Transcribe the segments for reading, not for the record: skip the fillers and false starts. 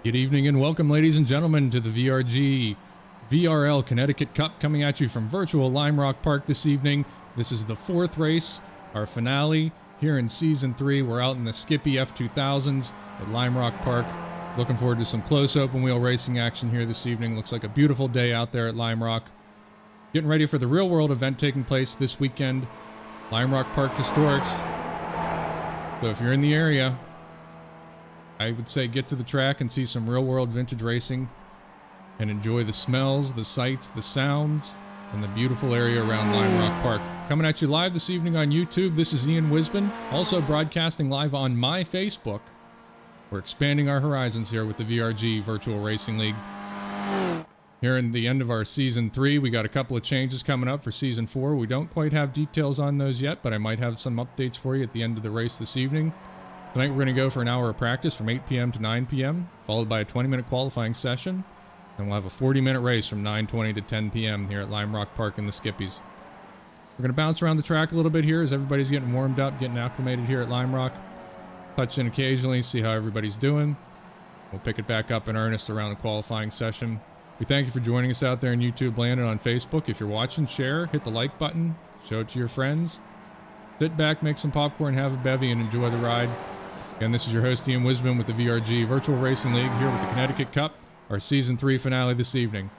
Good evening and welcome, ladies and gentlemen, to the VRG VRL Connecticut Cup coming at you from virtual Lime Rock Park this evening. This is the fourth race, our finale here in Season 3. We're out in the Skippy F2000s at Lime Rock Park. Looking forward to some close open wheel racing action here this evening. Looks like a beautiful day out there at Lime Rock. Getting ready for the real world event taking place this weekend, Lime Rock Park Historics. So if you're in the area, I would say get to the track and see some real-world vintage racing and enjoy the smells, the sights, the sounds, and the beautiful area around Lime Rock Park. Coming at you live this evening on YouTube, this is Ian Wisbin, also broadcasting live on my Facebook. We're expanding our horizons here with the VRG Virtual Racing League. Here in the end of our Season 3, we got a couple of changes coming up for Season 4. We don't quite have details on those yet, but I might have some updates for you at the end of the race this evening. Tonight we're going to go for an hour of practice from 8 p.m. to 9 p.m., followed by a 20-minute qualifying session. Then we'll have a 40-minute race from 9:20 to 10 p.m. here at Lime Rock Park in the Skippies. We're going to bounce around the track a little bit here as everybody's getting warmed up, getting acclimated here at Lime Rock. Touch in occasionally, see how everybody's doing. We'll pick it back up in earnest around the qualifying session. We thank you for joining us out there in YouTube land and on Facebook. If you're watching, share, hit the like button, show it to your friends. Sit back, make some popcorn, have a bevy, and enjoy the ride. Again, this is your host, Ian Wisbin, with the VRG Virtual Racing League here with the Connecticut Cup, our Season 3 finale this evening.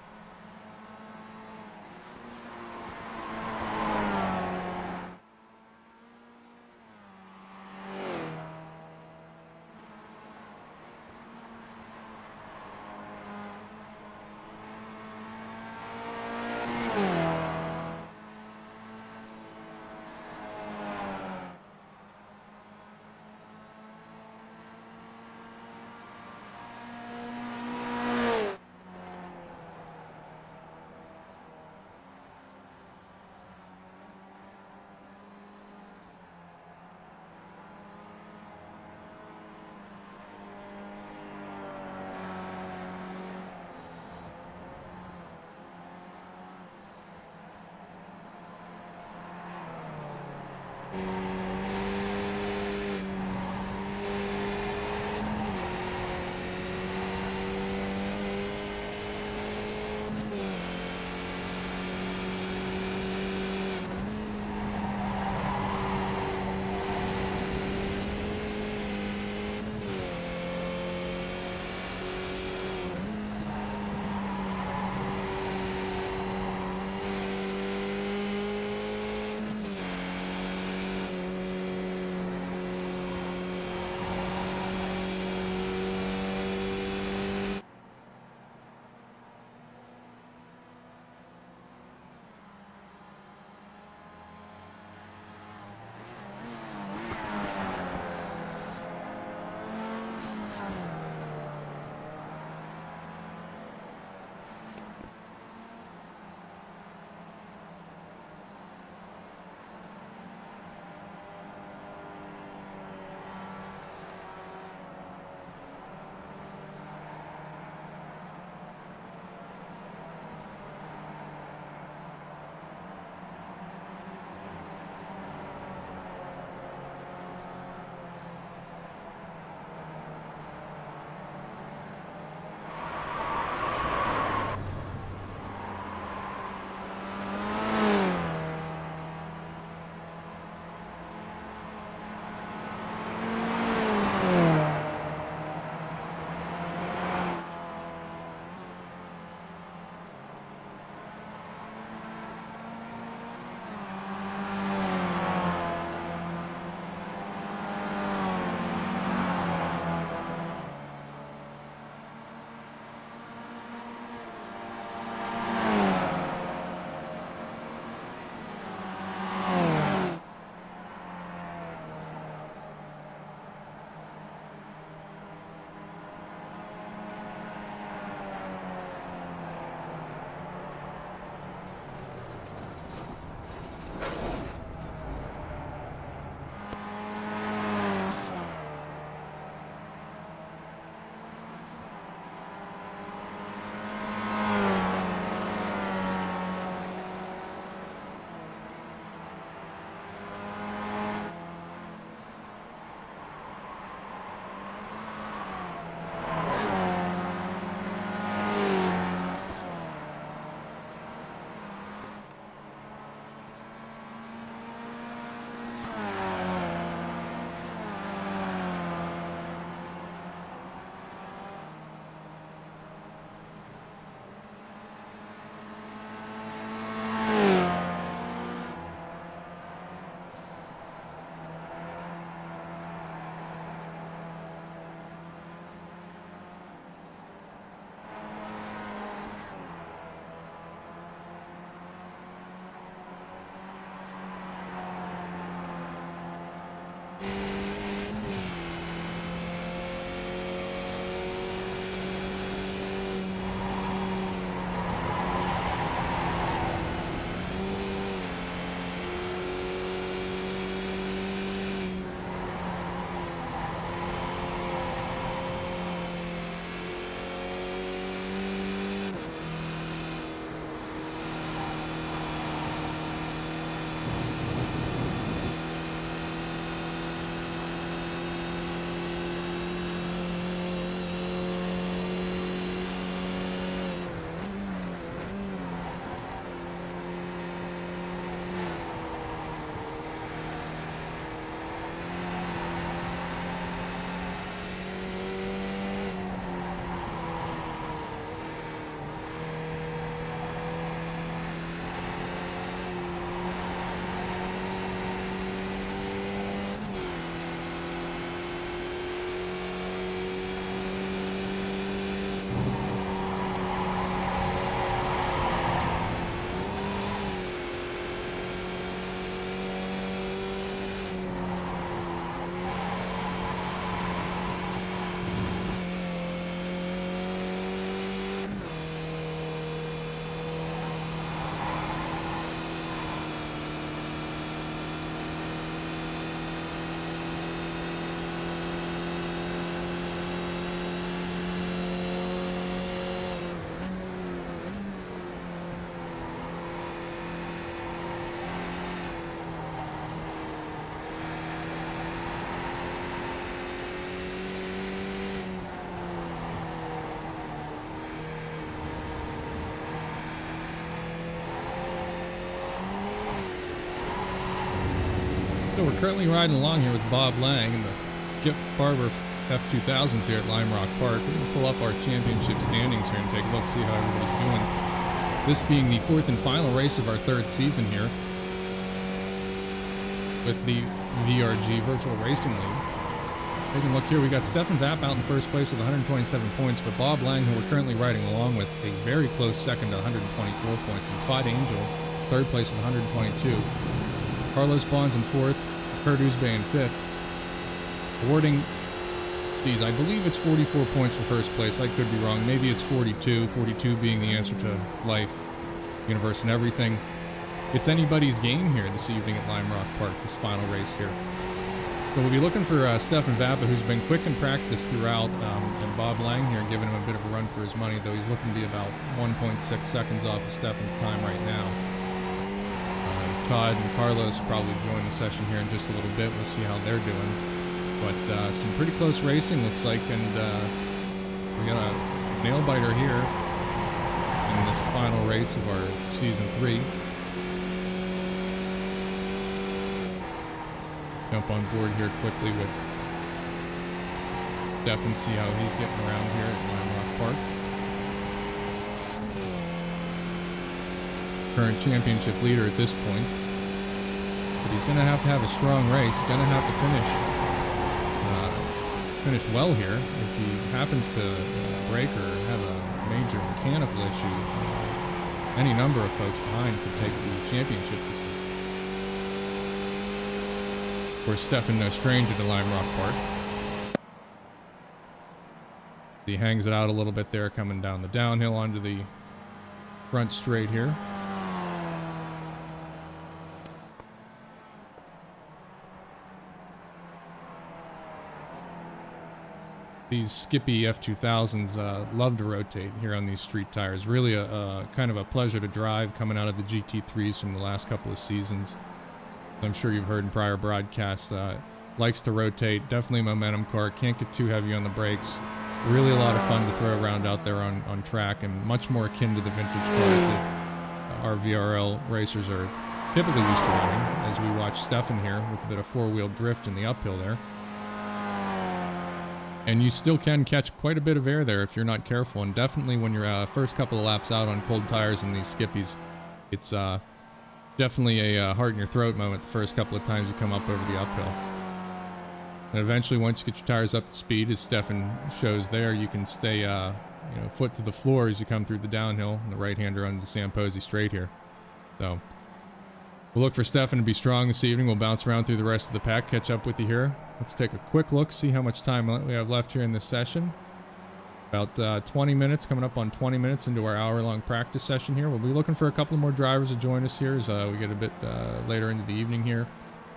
we're currently riding along here with Bob Lang and the Skip Barber F2000s here at Lime Rock Park. We're going to pull up our championship standings here and take a look, see how everybody's doing. This being the fourth and final race of our third season here with the VRG Virtual Racing League. Taking a look here, we got Stefan Vapp out in first place with 127 points, but Bob Lang, who we're currently riding along with, a very close second at 124 points, and Todd Angel, third place at 122. Carlos Bonds in fourth, Kurt Uzbay in fifth. Awarding these, I believe it's 44 points for first place. I could be wrong. Maybe it's 42, 42 being the answer to life, universe, and everything. It's anybody's game here this evening at Lime Rock Park, this final race here. So we'll be looking for Stefan Vappa, who's been quick in practice throughout, and Bob Lang here, giving him a bit of a run for his money, though he's looking to be about 1.6 seconds off of Stefan's time right now. Todd and Carlos probably join the session here in just a little bit. We'll see how they're doing. But some pretty close racing, looks like, and we got a nail-biter here in this final race of our Season 3. Jump on board here quickly with Stefan, see how he's getting around here at Lime Rock Park. Current championship leader at this point. But he's going to have a strong race. Going to have to finish well here. If he happens to break or have a major mechanical issue, any number of folks behind could take the championship this year. Of course, Stefan, no stranger to Lime Rock Park. He hangs it out a little bit there, coming down the downhill onto the front straight here. These Skippy F2000s love to rotate here on these street tires. Really a kind of a pleasure to drive coming out of the GT3s from the last couple of seasons. I'm sure you've heard in prior broadcasts. Likes to rotate. Definitely a momentum car. Can't get too heavy on the brakes. Really a lot of fun to throw around out there on track, and much more akin to the vintage cars that our VRL racers are typically used to running, as we watch Stefan here with a bit of four-wheel drift in the uphill there. And you still can catch quite a bit of air there if you're not careful, and definitely when you're first couple of laps out on cold tires in these Skippies, it's definitely a heart in your throat moment the first couple of times you come up over the uphill. And eventually, once you get your tires up to speed, as Stefan shows there, you can stay foot to the floor as you come through the downhill, and the right-hander onto the Samposi straight here. So we'll look for Stefan to be strong this evening. We'll bounce around through the rest of the pack, catch up with you here. Let's take a quick look, see how much time we have left here in this session. About 20 minutes, coming up on 20 minutes into our hour-long practice session here. We'll be looking for a couple more drivers to join us here as we get a bit later into the evening here.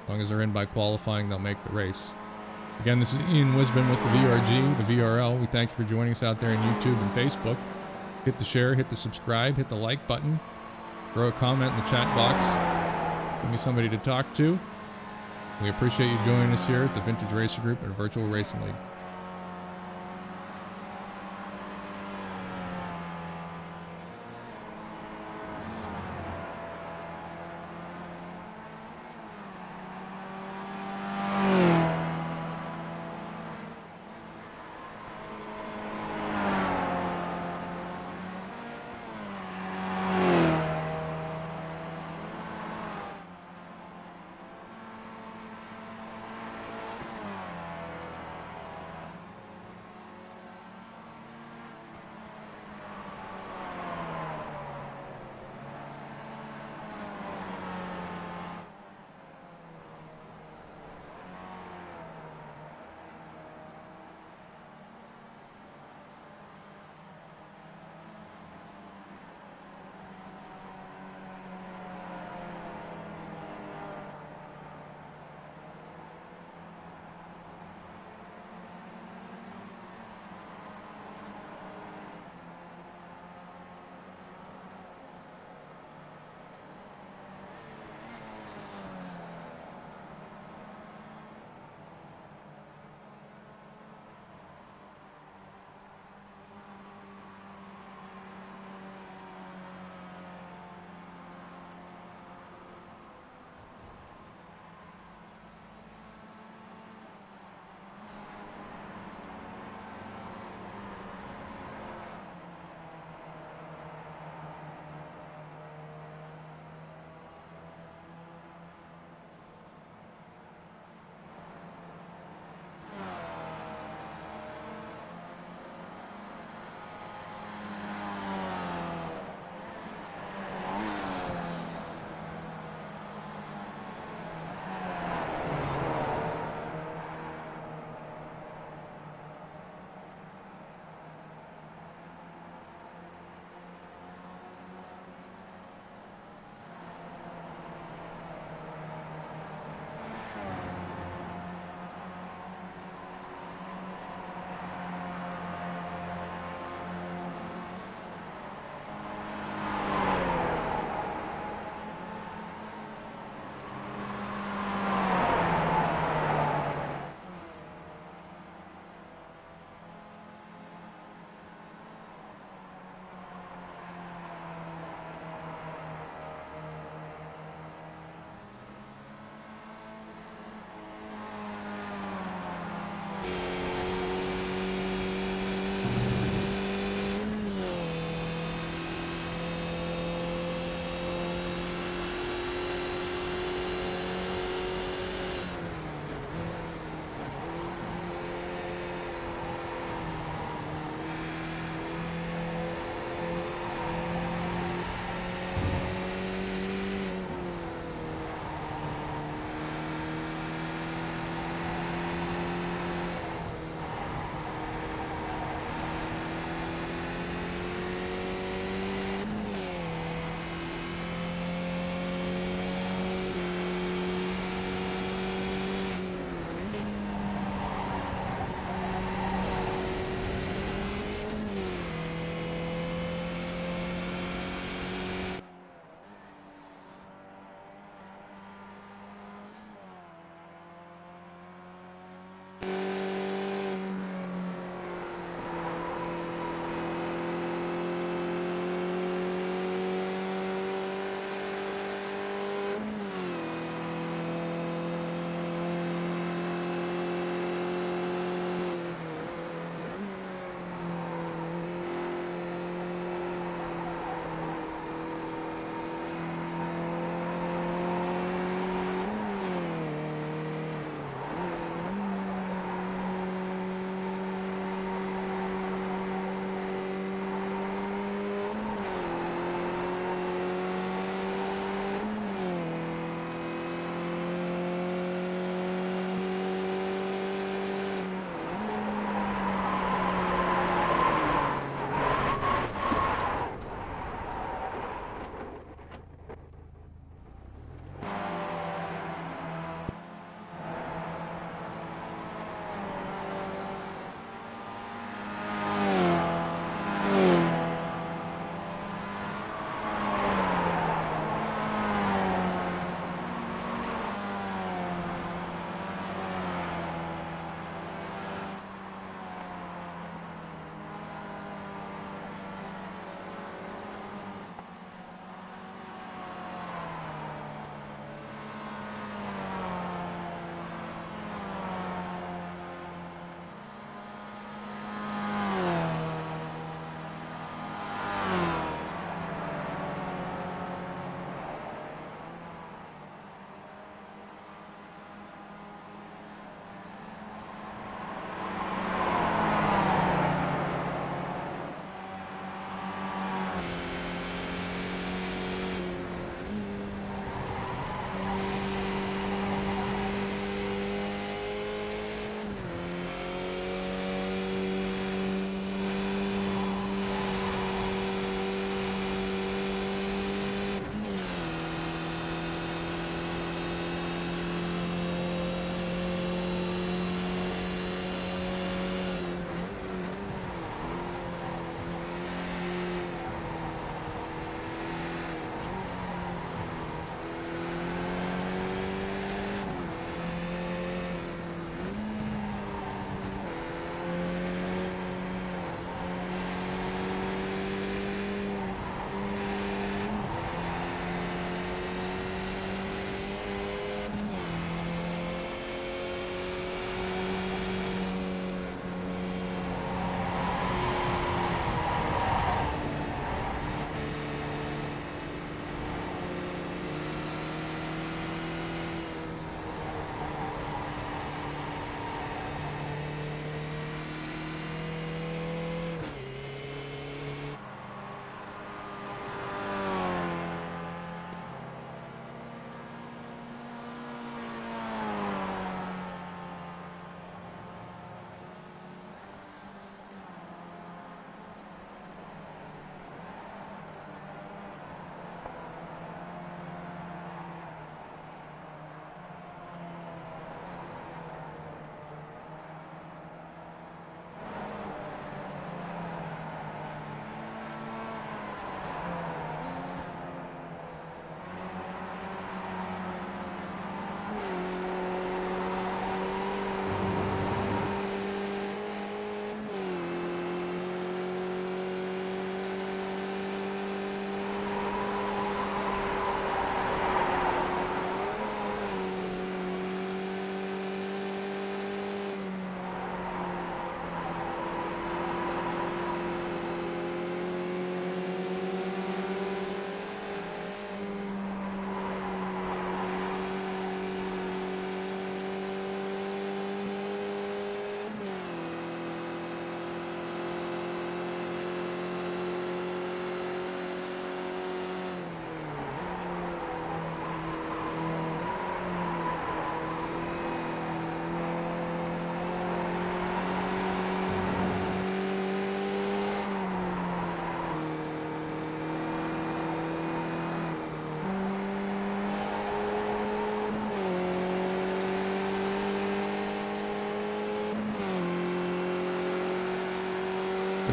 As long as they're in by qualifying, they'll make the race. Again, this is Ian Wisbon with the VRG, the VRL. We thank you for joining us out there on YouTube and Facebook. Hit the share, hit the subscribe, hit the like button. Throw a comment in the chat box. Give me somebody to talk to. We appreciate you joining us here at the Vintage Racer Group and Virtual Racing League.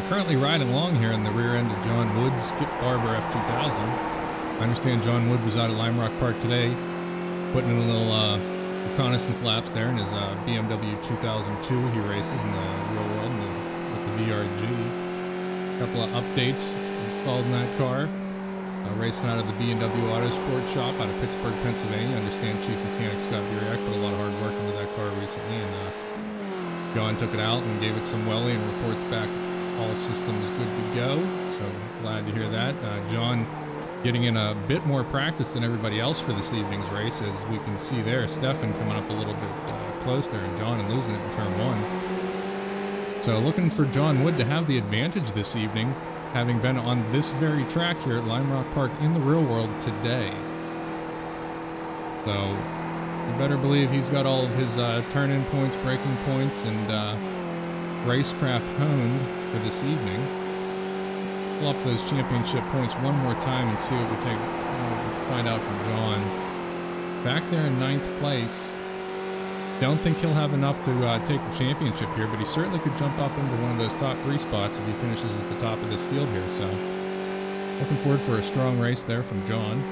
currently riding along here in the rear end of John Wood's Skip Barber F2000. I understand John Wood was out at Lime Rock Park today, putting in a little reconnaissance laps there in his BMW 2002 he races in the real world with the VRG. A couple of updates installed in that car. Racing out of the B&W Auto Sport Shop out of Pittsburgh, Pennsylvania. I understand Chief Mechanic Scott Buriak put a lot of hard work into that car recently, and John took it out and gave it some welly and reports back all systems good to go. So glad to hear that. John getting in a bit more practice than everybody else for this evening's race, as we can see there. Stefan coming up a little bit close there, and John and losing it in turn one. So looking for John Wood to have the advantage this evening, having been on this very track here at Lime Rock Park in the real world today. So you better believe he's got all of his turn-in points, braking points, and racecraft honed for this evening. Pull up those championship points one more time and see what we find out from John. Back there in 9th place. Don't think he'll have enough to take the championship here, but he certainly could jump up into one of those top 3 spots if he finishes at the top of this field here. So looking forward for a strong race there from John.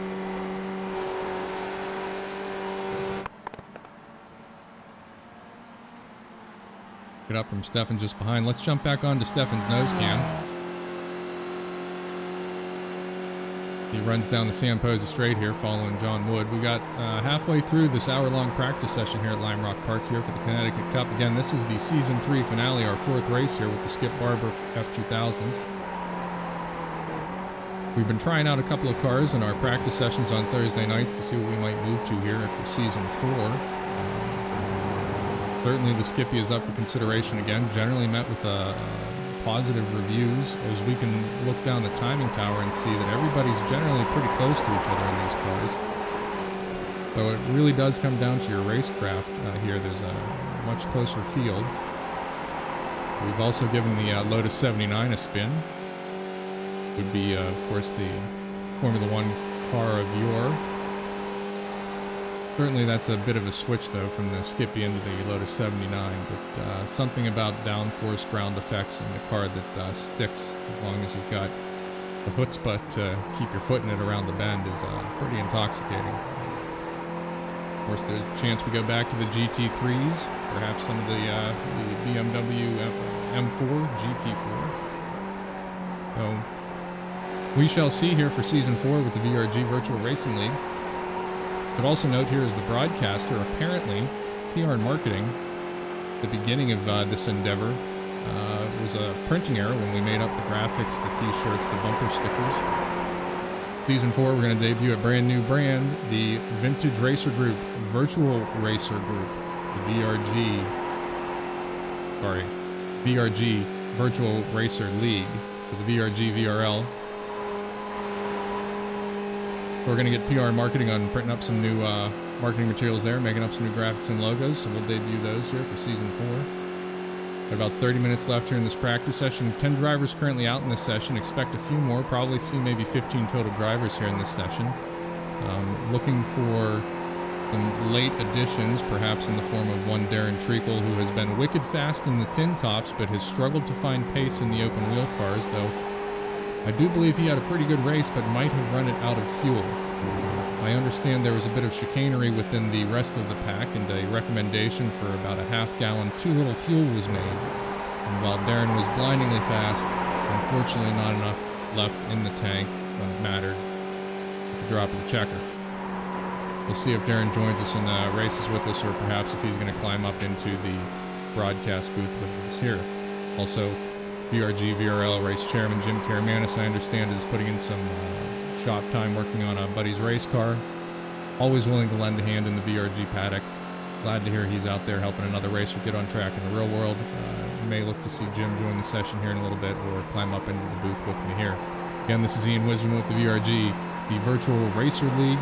Get up from Stefan just behind. Let's jump back onto Stefan's nose cam. He runs down the San Posa straight here following John Wood. We got halfway through this hour-long practice session here at Lime Rock Park here for the Connecticut Cup. Again, this is the Season 3 finale, our 4th race here with the Skip Barber F2000s. We've been trying out a couple of cars in our practice sessions on Thursday nights to see what we might move to here for Season 4. Certainly the Skippy is up for consideration again, generally met with positive reviews, as we can look down the timing tower and see that everybody's generally pretty close to each other in these cars. So it really does come down to your racecraft here. There's a much closer field. We've also given the Lotus 79 a spin. Would be, of course, the Formula One car of yore. Certainly that's a bit of a switch, though, from the Skippy into the Lotus 79, but something about downforce ground effects in the car that sticks as long as you've got the chutzpah to keep your foot in it around the bend is pretty intoxicating. Of course, there's a chance we go back to the GT3s, perhaps some of the BMW M4, GT4. So we shall see here for Season 4 with the VRG Virtual Racing League. But also note here is the broadcaster, apparently PR and marketing, the beginning of this endeavor was a printing error when we made up the graphics, the t-shirts, the bumper stickers. Season 4, we're going to debut a brand new brand, the Vintage Racer Group, Virtual Racer Group, the VRG Virtual Racer League, so the VRG VRL. We're going to get PR and marketing on printing up some new marketing materials there, making up some new graphics and logos, so we'll debut those here for Season 4. Got about 30 minutes left here in this practice session. 10 drivers currently out in this session. Expect a few more, probably see maybe 15 total drivers here in this session. Looking for some late additions, perhaps in the form of one Darren Treacle, who has been wicked fast in the tin tops, but has struggled to find pace in the open wheel cars, though I do believe he had a pretty good race, but might have run it out of fuel. I understand there was a bit of chicanery within the rest of the pack, and a recommendation for about a half-gallon too little fuel was made. And while Darren was blindingly fast, unfortunately not enough left in the tank when it mattered at the drop of the checker. We'll see if Darren joins us in the races with us, or perhaps if he's going to climb up into the broadcast booth with us here. Also, VRG VRL race chairman Jim Karamanis, I understand, is putting in some shop time working on a buddy's race car. Always willing to lend a hand in the VRG paddock. Glad to hear he's out there helping another racer get on track in the real world. May look to see Jim join the session here in a little bit, or climb up into the booth with me here. Again, this is Ian Wisman with the VRG, the Virtual Racer League.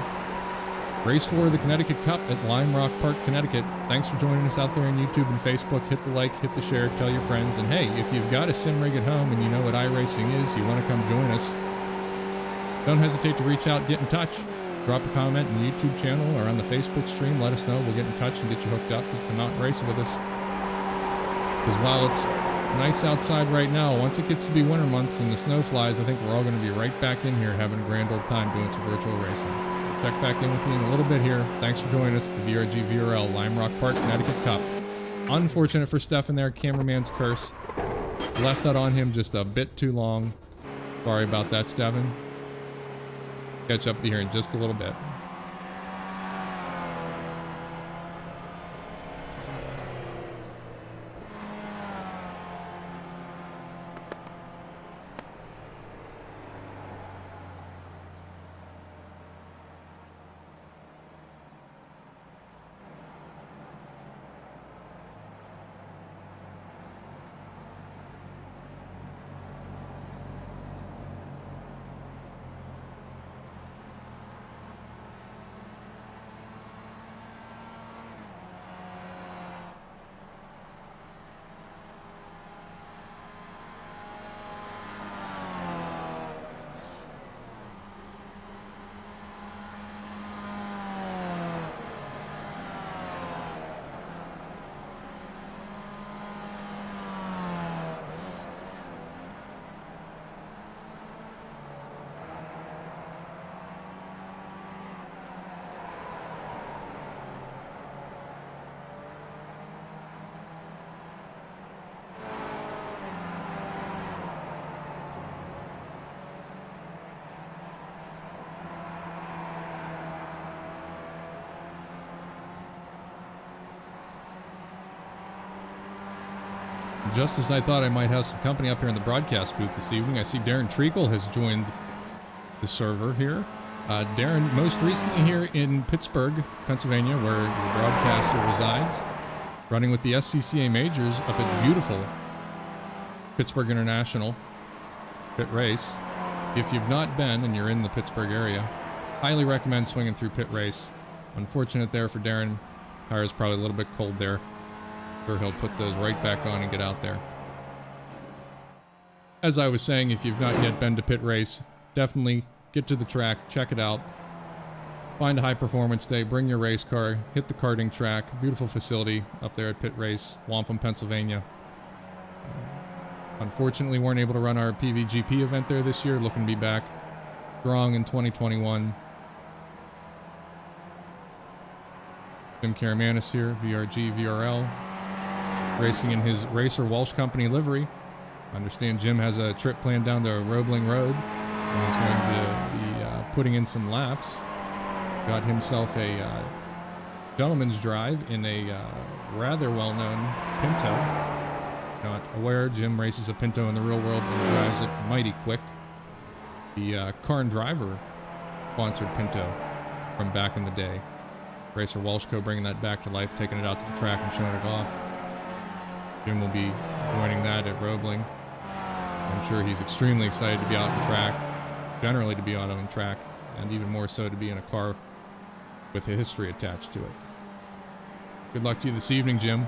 Race 4 of the Connecticut Cup at Lime Rock Park, Connecticut. Thanks for joining us out there on YouTube and Facebook. Hit the like, hit the share, tell your friends. And hey, if you've got a sim rig at home and you know what iRacing is, you want to come join us, don't hesitate to reach out, get in touch. Drop a comment in the YouTube channel or on the Facebook stream. Let us know. We'll get in touch and get you hooked up. You come out and race with us. Because while it's nice outside right now. Once it gets to be winter months and the snow flies, I think we're all going to be right back in here having a grand old time doing some virtual racing. Check back in with me in a little bit here. Thanks for joining us at the VRG VRL Lime Rock Park, Connecticut Cup. Unfortunate for Stefan there, cameraman's curse. Left that on him just a bit too long. Sorry about that, Stefan. Catch up to you here in just a little bit. Just as I thought I might have some company up here in the broadcast booth this evening, I see Darren Treacle has joined the server here. Darren, most recently here in Pittsburgh, Pennsylvania, where the broadcaster resides, running with the SCCA Majors up at beautiful Pittsburgh International Pit Race. If you've not been and you're in the Pittsburgh area, highly recommend swinging through Pit Race. Unfortunate there for Darren. Tire's probably a little bit cold there. Sure, he'll put those right back on and get out there. As I was saying, if you've not yet been to Pit Race, definitely get to the track, check it out. Find a high performance day, bring your race car, hit the karting track. Beautiful facility up there at Pit Race, Wampum, Pennsylvania. Unfortunately, weren't able to run our PVGP event there this year. Looking to be back strong in 2021. Jim Karamanis here, VRG, VRL. Racing in his Racer Walsh Company livery. I understand Jim has a trip planned down to Roebling Road, and he's going to be putting in some laps. Got himself a gentleman's drive in a rather well-known Pinto. Not aware, Jim races a Pinto in the real world and drives it mighty quick. The Car and Driver sponsored Pinto from back in the day. Racer Walsh Co. bringing that back to life, taking it out to the track and showing it off. Jim will be joining that at Roebling. I'm sure he's extremely excited to be out on track, generally to be out on track, and even more so to be in a car with a history attached to it. Good luck to you this evening, Jim.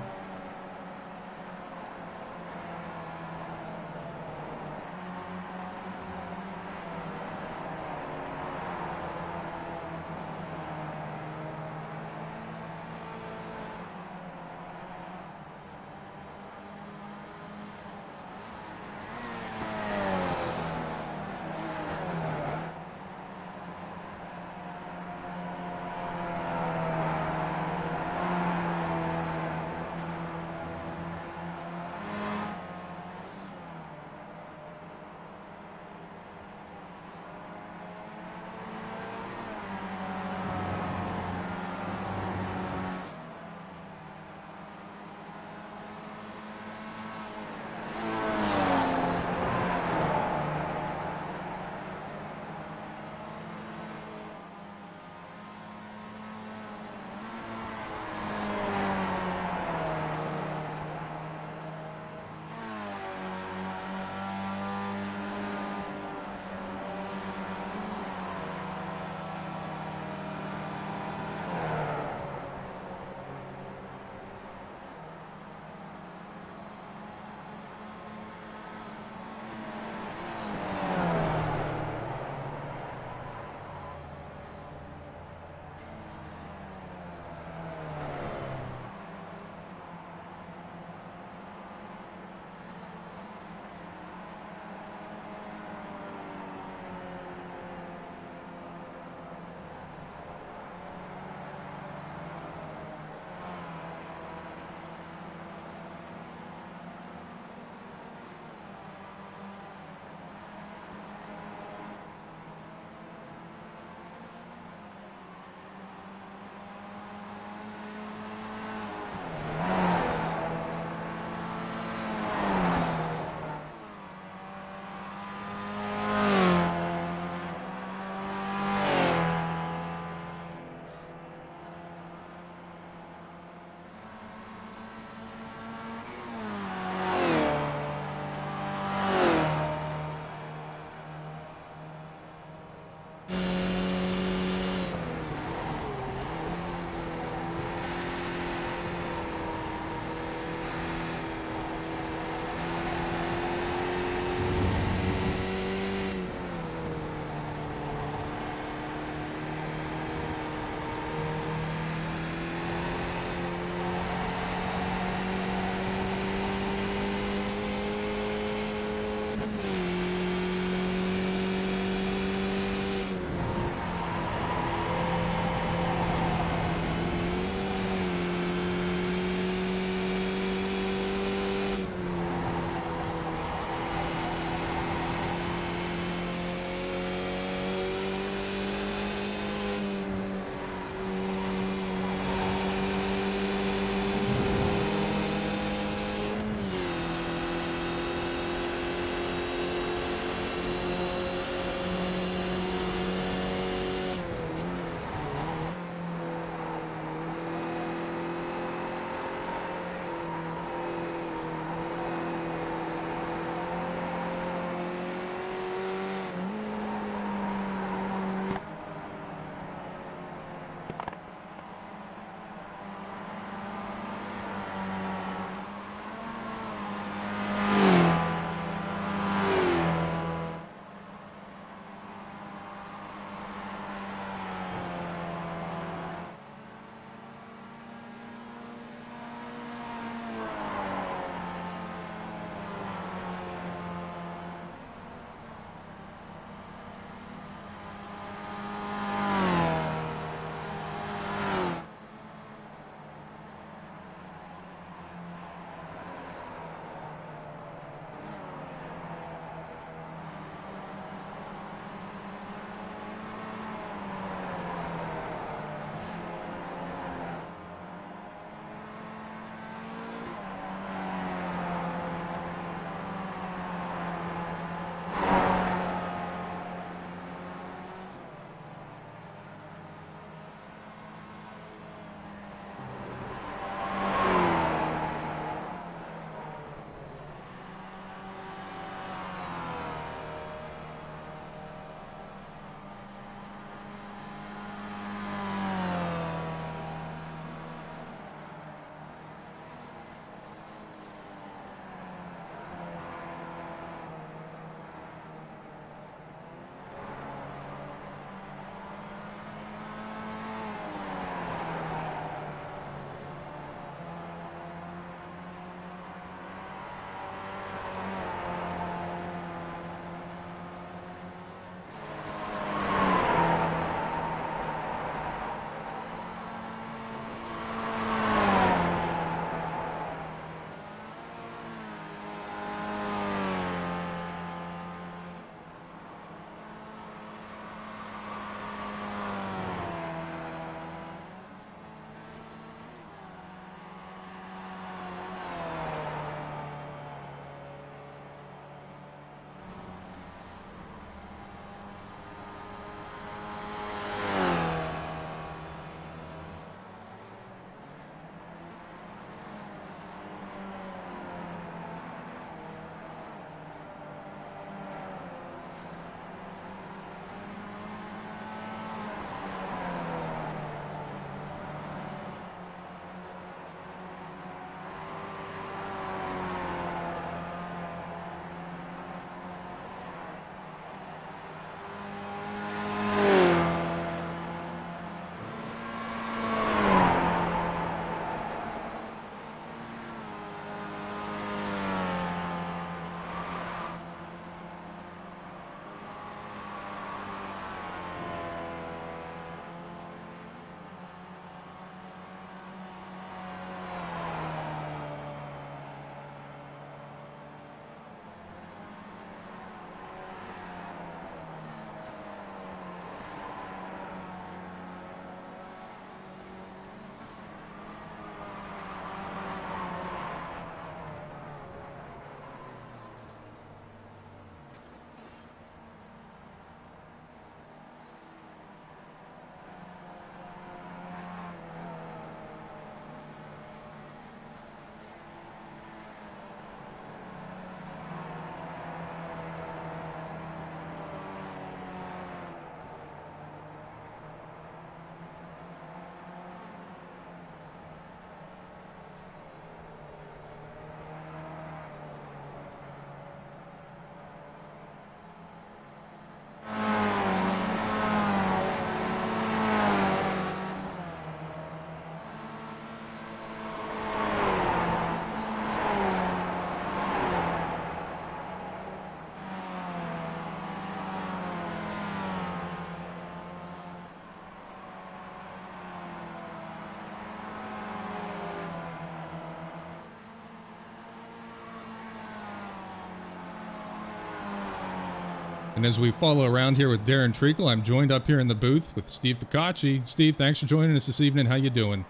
And as we follow around here with Darren Treacle, I'm joined up here in the booth with Steve Ficacci. Steve, thanks for joining us this evening. How you doing?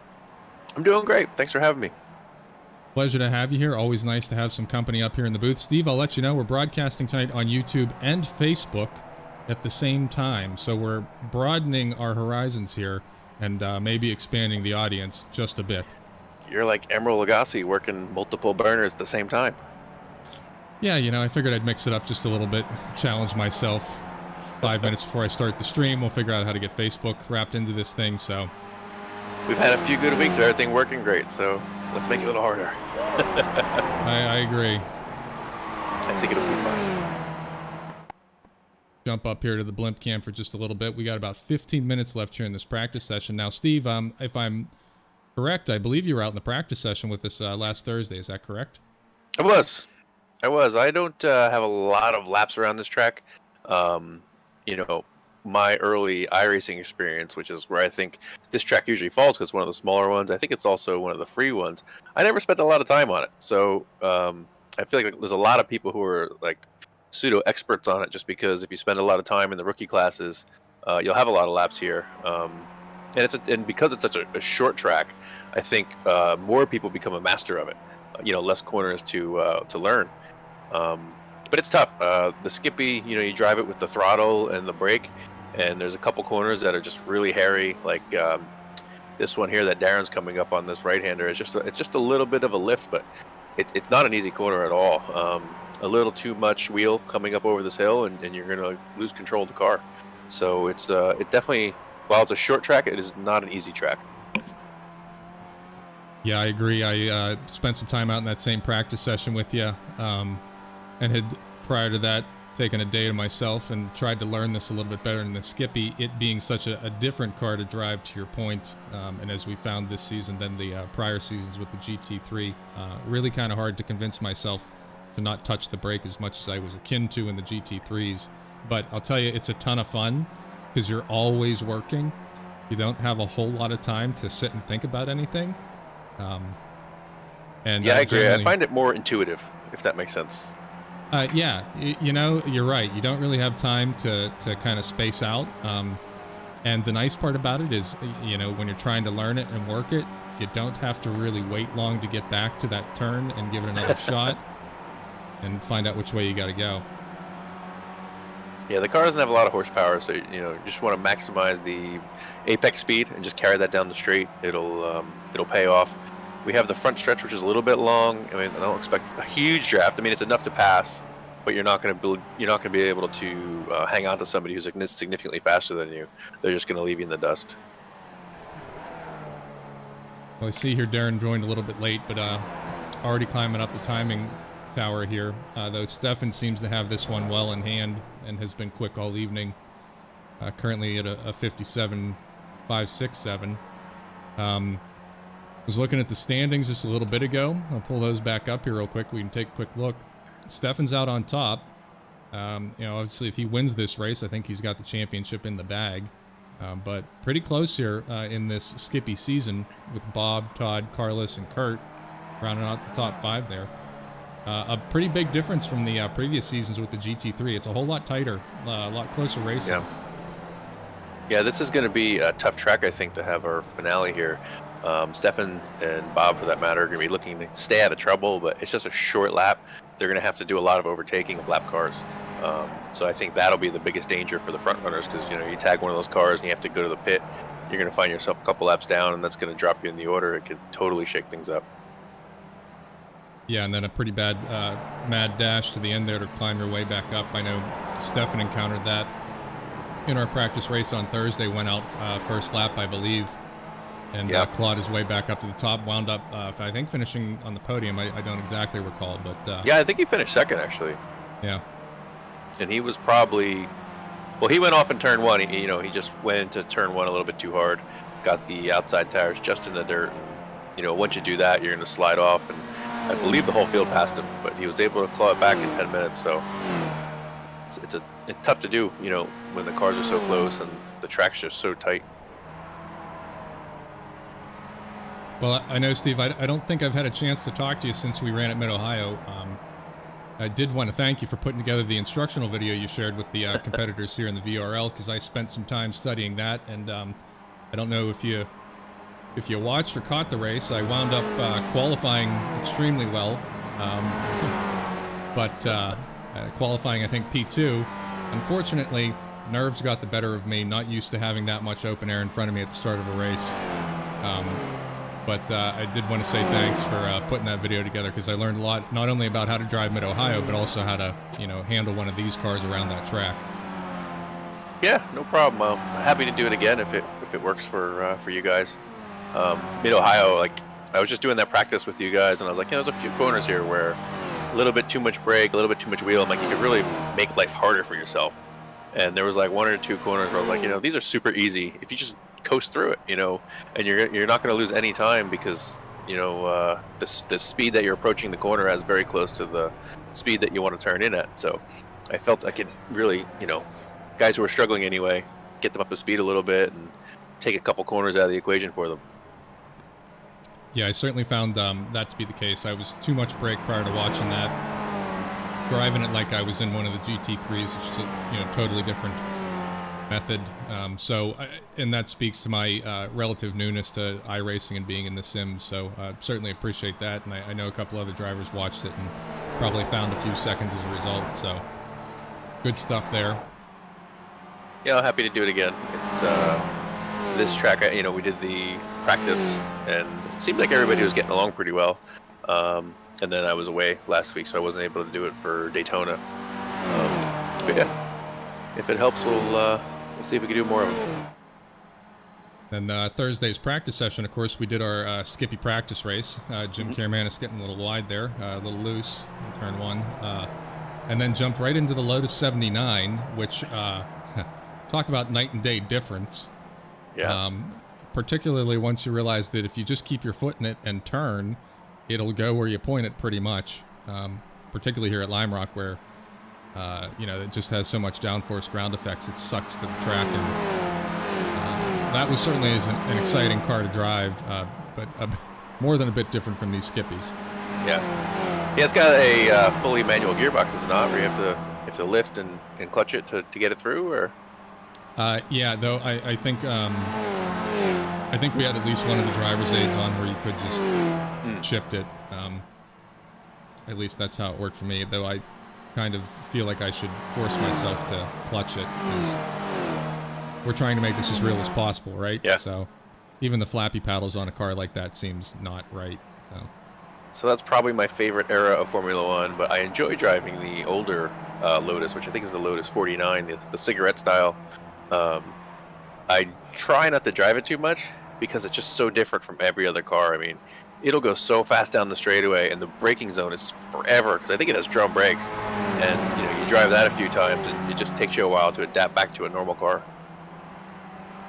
I'm doing great. Thanks for having me. Pleasure to have you here. Always nice to have some company up here in the booth. Steve, I'll let you know we're broadcasting tonight on YouTube and Facebook at the same time. So we're broadening our horizons here and maybe expanding the audience just a bit. You're like Emeril Lagasse working multiple burners at the same time. Yeah, you know, I figured I'd mix it up just a little bit, challenge myself. 5 minutes before I start the stream, we'll figure out how to get Facebook wrapped into this thing, so. We've had a few good weeks of everything working great, so let's make it a little harder. I agree. I think it'll be fine. Jump up here to the blimp cam for just a little bit. We got about 15 minutes left here in this practice session. Now, Steve, if I'm correct, I believe you were out in the practice session with us last Thursday. Is that correct? I was. I don't have a lot of laps around this track. You know, my early iRacing experience, which is where I think this track usually falls because it's one of the smaller ones. I think it's also one of the free ones. I never spent a lot of time on it. So I feel like there's a lot of people who are like pseudo experts on it just because if you spend a lot of time in the rookie classes, you'll have a lot of laps here. And because it's such a short track, I think more people become a master of it. You know, less corners to learn. But it's tough. The Skippy, you know, you drive it with the throttle and the brake, and there's a couple corners that are just really hairy, like this one here that Darren's coming up on this right-hander. It's just a little bit of a lift, but it's not an easy corner at all. A little too much wheel coming up over this hill, and you're going to lose control of the car. So it definitely, while it's a short track, it is not an easy track. Yeah, I agree. I spent some time out in that same practice session with you, and had, prior to that, taken a day to myself and tried to learn this a little bit better than the Skippy, it being such a different car to drive, to your point, and as we found this season than the prior seasons with the GT3. Really kind of hard to convince myself to not touch the brake as much as I was akin to in the GT3s. But I'll tell you, it's a ton of fun because you're always working. You don't have a whole lot of time to sit and think about anything. And yeah, I agree. I find it more intuitive, if that makes sense. Yeah, you know, you're right. You don't really have time to kind of space out. And the nice part about it is, you know, when you're trying to learn it and work it, you don't have to really wait long to get back to that turn and give it another shot and find out which way you got to go. Yeah, the car doesn't have a lot of horsepower, so, you know, you just want to maximize the apex speed and just carry that down the straight. It'll pay off. We have the front stretch, which is a little bit long. I mean, I don't expect a huge draft. I mean, it's enough to pass, but you're not going to be able to hang on to somebody who's significantly faster than you. They're just going to leave you in the dust. Well, I see here Darren joined a little bit late, but already climbing up the timing tower here. Though Stefan seems to have this one well in hand and has been quick all evening. Currently at a 57.567. Was looking at the standings just a little bit ago. I'll pull those back up here real quick. We can take a quick look. Stefan's out on top. You know, obviously, if he wins this race, I think he's got the championship in the bag. But pretty close here in this Skippy season with Bob, Todd, Carlos, and Kurt rounding out the top 5 there. A pretty big difference from the previous seasons with the GT3. It's a whole lot tighter, a lot closer racing. Yeah, this is going to be a tough track, I think, to have our finale here. Stefan and Bob, for that matter, are going to be looking to stay out of trouble, but it's just a short lap. They're going to have to do a lot of overtaking of lap cars. So I think that'll be the biggest danger for the front runners because, you know, you tag one of those cars and you have to go to the pit. You're going to find yourself a couple laps down, and that's going to drop you in the order. It could totally shake things up. Yeah, and then a pretty bad mad dash to the end there to climb your way back up. I know Stefan encountered that in our practice race on Thursday, went out first lap, I believe, and clawed his way back up to the top, wound up, I think, finishing on the podium. I don't exactly recall, but... yeah, I think he finished second, actually. Yeah. And he was probably... Well, he went off in turn 1. He just went into turn 1 a little bit too hard, got the outside tires just in the dirt. You know, once you do that, you're going to slide off, and I believe the whole field passed him, but he was able to claw it back in 10 minutes, so... It's tough to do, you know, when the cars are so close and the track's just so tight. Well, I know, Steve, I don't think I've had a chance to talk to you since we ran at Mid-Ohio. I did want to thank you for putting together the instructional video you shared with the competitors here in the VRL, because I spent some time studying that, and I don't know if you watched or caught the race. I wound up qualifying extremely well, but qualifying, I think, P2. Unfortunately, nerves got the better of me, not used to having that much open air in front of me at the start of a race. But I did want to say thanks for putting that video together, because I learned a lot, not only about how to drive Mid-Ohio, but also how to, handle one of these cars around that track. Yeah, no problem. I'm happy to do it again if it works for you guys. Mid-Ohio, like, I was just doing that practice with you guys, and I was like, there's a few corners here where a little bit too much brake, a little bit too much wheel. I'm like, you could really make life harder for yourself. And there was like 1 or 2 corners where I was like, these are super easy if you just coast through it, and you're not going to lose any time, because the speed that you're approaching the corner is very close to the speed that you want to turn in at. So I felt I could really, guys who are struggling anyway, get them up to speed a little bit and take a couple corners out of the equation for them. Yeah, I certainly found that to be the case. I was too much brake prior to watching that, driving it like I was in one of the GT3s, which is a totally different method. And that speaks to my relative newness to iRacing and being in the sim. So certainly appreciate that. And I know a couple other drivers watched it and probably found a few seconds as a result. So good stuff there. Yeah, I'm happy to do it again. It's this track. We did the practice, and it seemed like everybody was getting along pretty well. And then I was away last week, so I wasn't able to do it for Daytona. But yeah, if it helps, we'll see if we can do more of it. And Thursday's practice session, of course, we did our Skippy practice race. Jim Carmanis getting a little wide there, a little loose in turn 1. And then jumped right into the Lotus 79, which, talk about night and day difference. Yeah. Particularly once you realize that if you just keep your foot in it and turn, it'll go where you point it pretty much. Particularly here at Lime Rock, where it just has so much downforce ground effects, it sucks to the track. And that was certainly an exciting car to drive, but more than a bit different from these Skippies. Yeah, it's got a fully manual gearbox, is it not? Where you have to lift and clutch it to get it through, or? Yeah, though I think we had at least one of the driver's aids on where you could just shift it. At least that's how it worked for me, though I kind of feel like I should force myself to clutch it, because we're trying to make this as real as possible, right? Yeah. So even the flappy paddles on a car like that seems not right. So that's probably my favorite era of Formula One, but I enjoy driving the older Lotus, which I think is the Lotus 49, the cigarette style. I try not to drive it too much, because it's just so different from every other car. I mean, it'll go so fast down the straightaway, and the braking zone is forever, because I think it has drum brakes. And you drive that a few times, and it just takes you a while to adapt back to a normal car.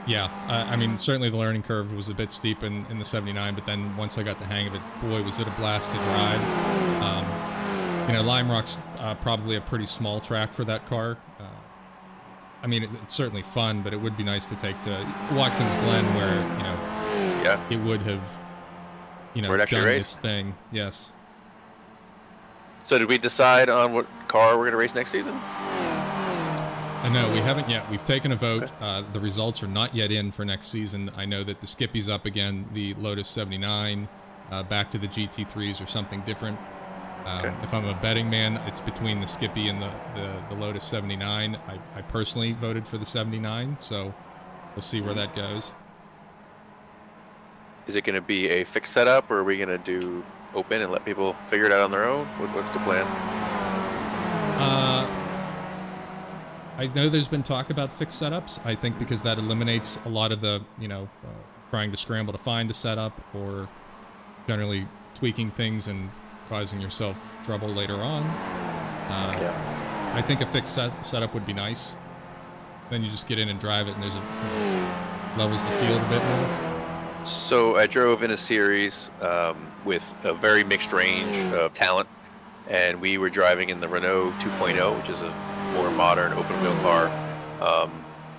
Yeah, I mean, certainly the learning curve was a bit steep in the 79, but then once I got the hang of it, boy, was it a blast to drive. Lime Rock's probably a pretty small track for that car. I mean, it's certainly fun, but it would be nice to take to Watkins Glen, where, it would have, done its thing. Yes. So did we decide on what car we're going to race next season? No, we haven't yet. We've taken a vote. The results are not yet in for next season. I know that the Skippy's up again, the Lotus 79, back to the GT3s or something different. If I'm a betting man, it's between the Skippy and the Lotus 79. I personally voted for the 79, so we'll see where that goes. Is it going to be a fixed setup, or are we going to do open and let people figure it out on their own? What's the plan? I know there's been talk about fixed setups. I think because that eliminates a lot of the, trying to scramble to find a setup, or generally tweaking things and causing yourself trouble later on. I think a fixed setup would be nice. Then you just get in and drive it, and levels the field a bit more. So I drove in a series with a very mixed range of talent, and we were driving in the Renault 2.0, which is a more modern open wheel car.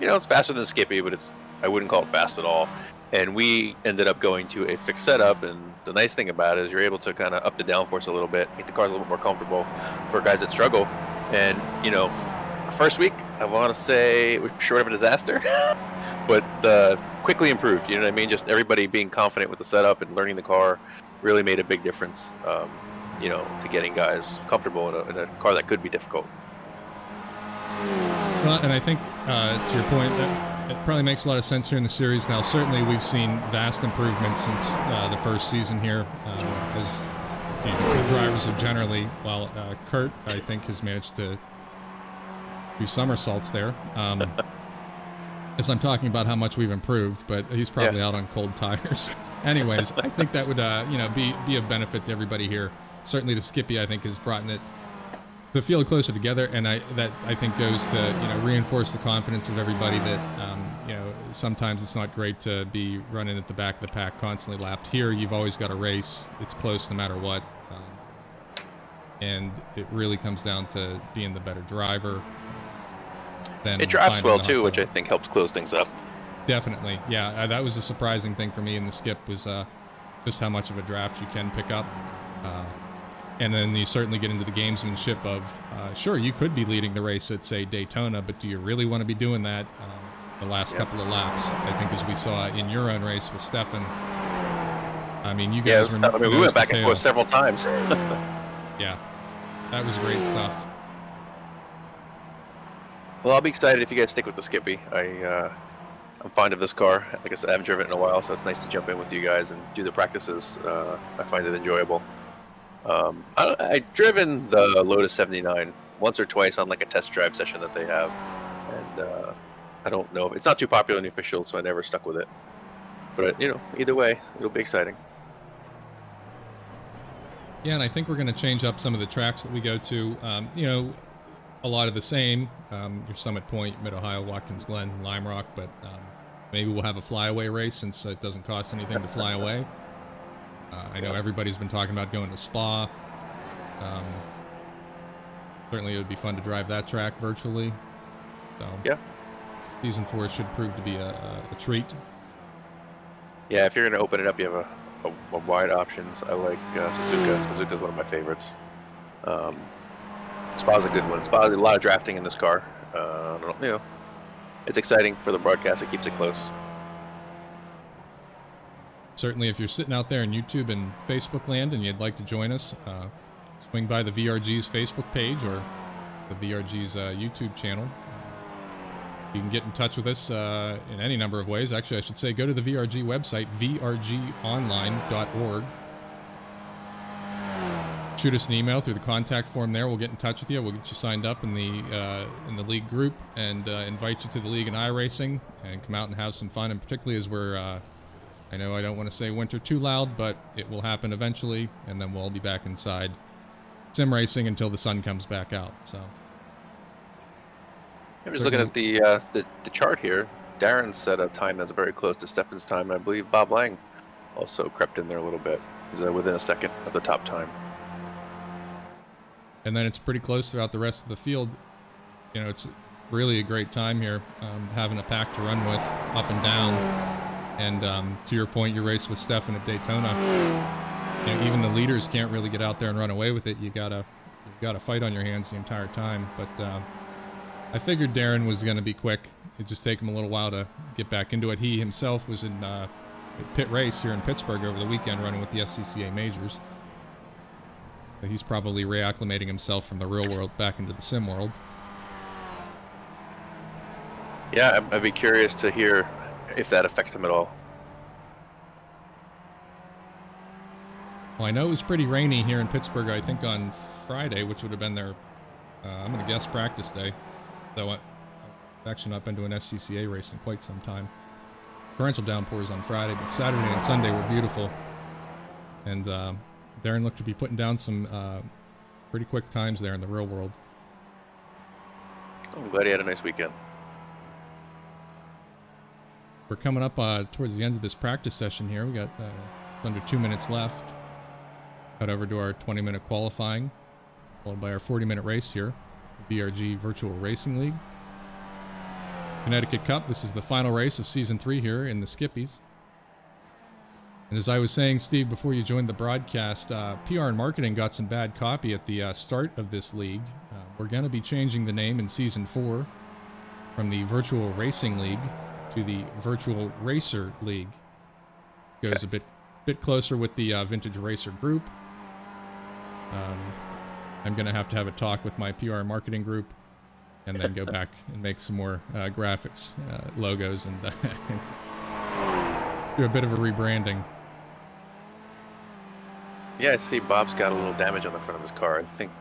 It's faster than Skippy, but I wouldn't call it fast at all. and we ended up going to a fixed setup. And the nice thing about it is you're able to kind of up the downforce a little bit, make the cars a little bit more comfortable for guys that struggle. And the first week, I want to say it was short of a disaster, but quickly improved. You know what I mean? Just everybody being confident with the setup and learning the car really made a big difference. To getting guys comfortable in a car that could be difficult. Well, and I think to your point, it probably makes a lot of sense here in the series. Now, certainly we've seen vast improvements since the first season here, as the drivers have generally, while Kurt, I think, has managed to do somersaults there. As I'm talking about how much we've improved, but he's probably out on cold tires. Anyways, I think that would be of benefit to everybody here. Certainly the Skippy, I think, has brought the field closer together, and that I think goes to reinforce the confidence of everybody that sometimes it's not great to be running at the back of the pack constantly lapped. Here you've always got a race. It's close no matter what, and it really comes down to being the better driver. It drives well too, which I think helps close things up. Definitely, yeah. That was a surprising thing for me in the skip was just how much of a draft you can pick up. And then you certainly get into the gamesmanship of, sure, you could be leading the race at, say, Daytona, but do you really want to be doing that the last couple of laps? I think as we saw in your own race with Stefan. I mean, you guys we went back and forth several times. Yeah, that was great stuff. Well, I'll be excited if you guys stick with the Skippy. I'm fond of this car. Like I said, I haven't driven it in a while, so it's nice to jump in with you guys and do the practices. I find it enjoyable. I've driven the Lotus 79 once or twice on like a test drive session that they have, and I don't know. It's not too popular in the official, so I never stuck with it. But either way, it'll be exciting. Yeah, and I think we're going to change up some of the tracks that we go to. A lot of the same. Your Summit Point, Mid-Ohio, Watkins Glen, Lime Rock, but maybe we'll have a flyaway race since it doesn't cost anything to fly away. I know everybody's been talking about going to Spa. Certainly it would be fun to drive that track virtually. So yeah, Season 4 should prove to be a treat. Yeah, if you're going to open it up, you have a wide options. I like Suzuka. Suzuka's one of my favorites. Spa's a good one. Spa, a lot of drafting in this car. It's exciting for the broadcast. It keeps it close. Certainly, if you're sitting out there in YouTube and Facebook land and you'd like to join us, swing by the VRG's Facebook page or the VRG's YouTube channel. You can get in touch with us in any number of ways. Actually, I should say go to the VRG website, vrgonline.org. Shoot us an email through the contact form there. We'll get in touch with you. We'll get you signed up in the league group and invite you to the league in iRacing and come out and have some fun. And particularly as we're, I know I don't want to say winter too loud, but it will happen eventually, and then we'll all be back inside sim racing until the sun comes back out. So I'm just looking at the chart here. Darren set a time that's very close to Stefan's time, and I believe Bob Lang also crept in there a little bit. He's within a second of the top time. And then it's pretty close throughout the rest of the field. It's really a great time here, having a pack to run with up and down. And to your point, your race with Stefan at Daytona, even the leaders can't really get out there and run away with it. You've got a fight on your hands the entire time. But I figured Darren was going to be quick. It'd just take him a little while to get back into it. He himself was in a pit race here in Pittsburgh over the weekend running with the SCCA Majors. So he's probably reacclimating himself from the real world back into the sim world. Yeah, I'd be curious to hear if that affects him at all. Well, I know it was pretty rainy here in Pittsburgh, I think on Friday, which would have been their, I'm going to guess, practice day. Though I've actually not been to an SCCA race in quite some time. Torrential downpours on Friday, but Saturday and Sunday were beautiful. And Darren looked to be putting down some pretty quick times there in the real world. I'm glad he had a nice weekend. We're coming up towards the end of this practice session here. We got under 2 minutes left. Cut over to our 20-minute qualifying, followed by our 40-minute race here, VRG Virtual Racing League. Connecticut Cup, this is the final race of Season 3 here in the Skippies. And as I was saying, Steve, before you joined the broadcast, PR and marketing got some bad copy at the start of this league. We're going to be changing the name in Season 4 from the Virtual Racing League to the Virtual Racer League. Goes a bit closer with the Vintage Racer group. I'm going to have a talk with my PR and marketing group and then go back and make some more graphics, logos, and do a bit of a rebranding. Yeah, I see Bob's got a little damage on the front of his car. I think,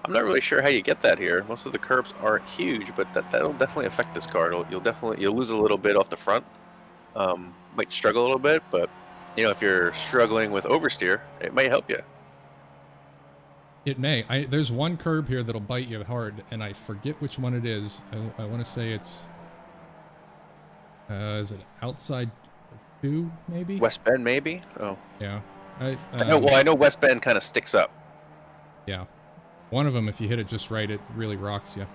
I'm not really sure how you get that here. Most of the curbs aren't huge, but that'll definitely affect this car. You'll lose a little bit off the front. Might struggle a little bit, but you know, if you're struggling with oversteer, it may help you. It may. There's one curb here that'll bite you hard, and I forget which one it is. I want to say it's... is it outside 2, maybe? West Bend, maybe? Oh. Yeah. I know West Bend kind of sticks up. Yeah. One of them, if you hit it just right, it really rocks you.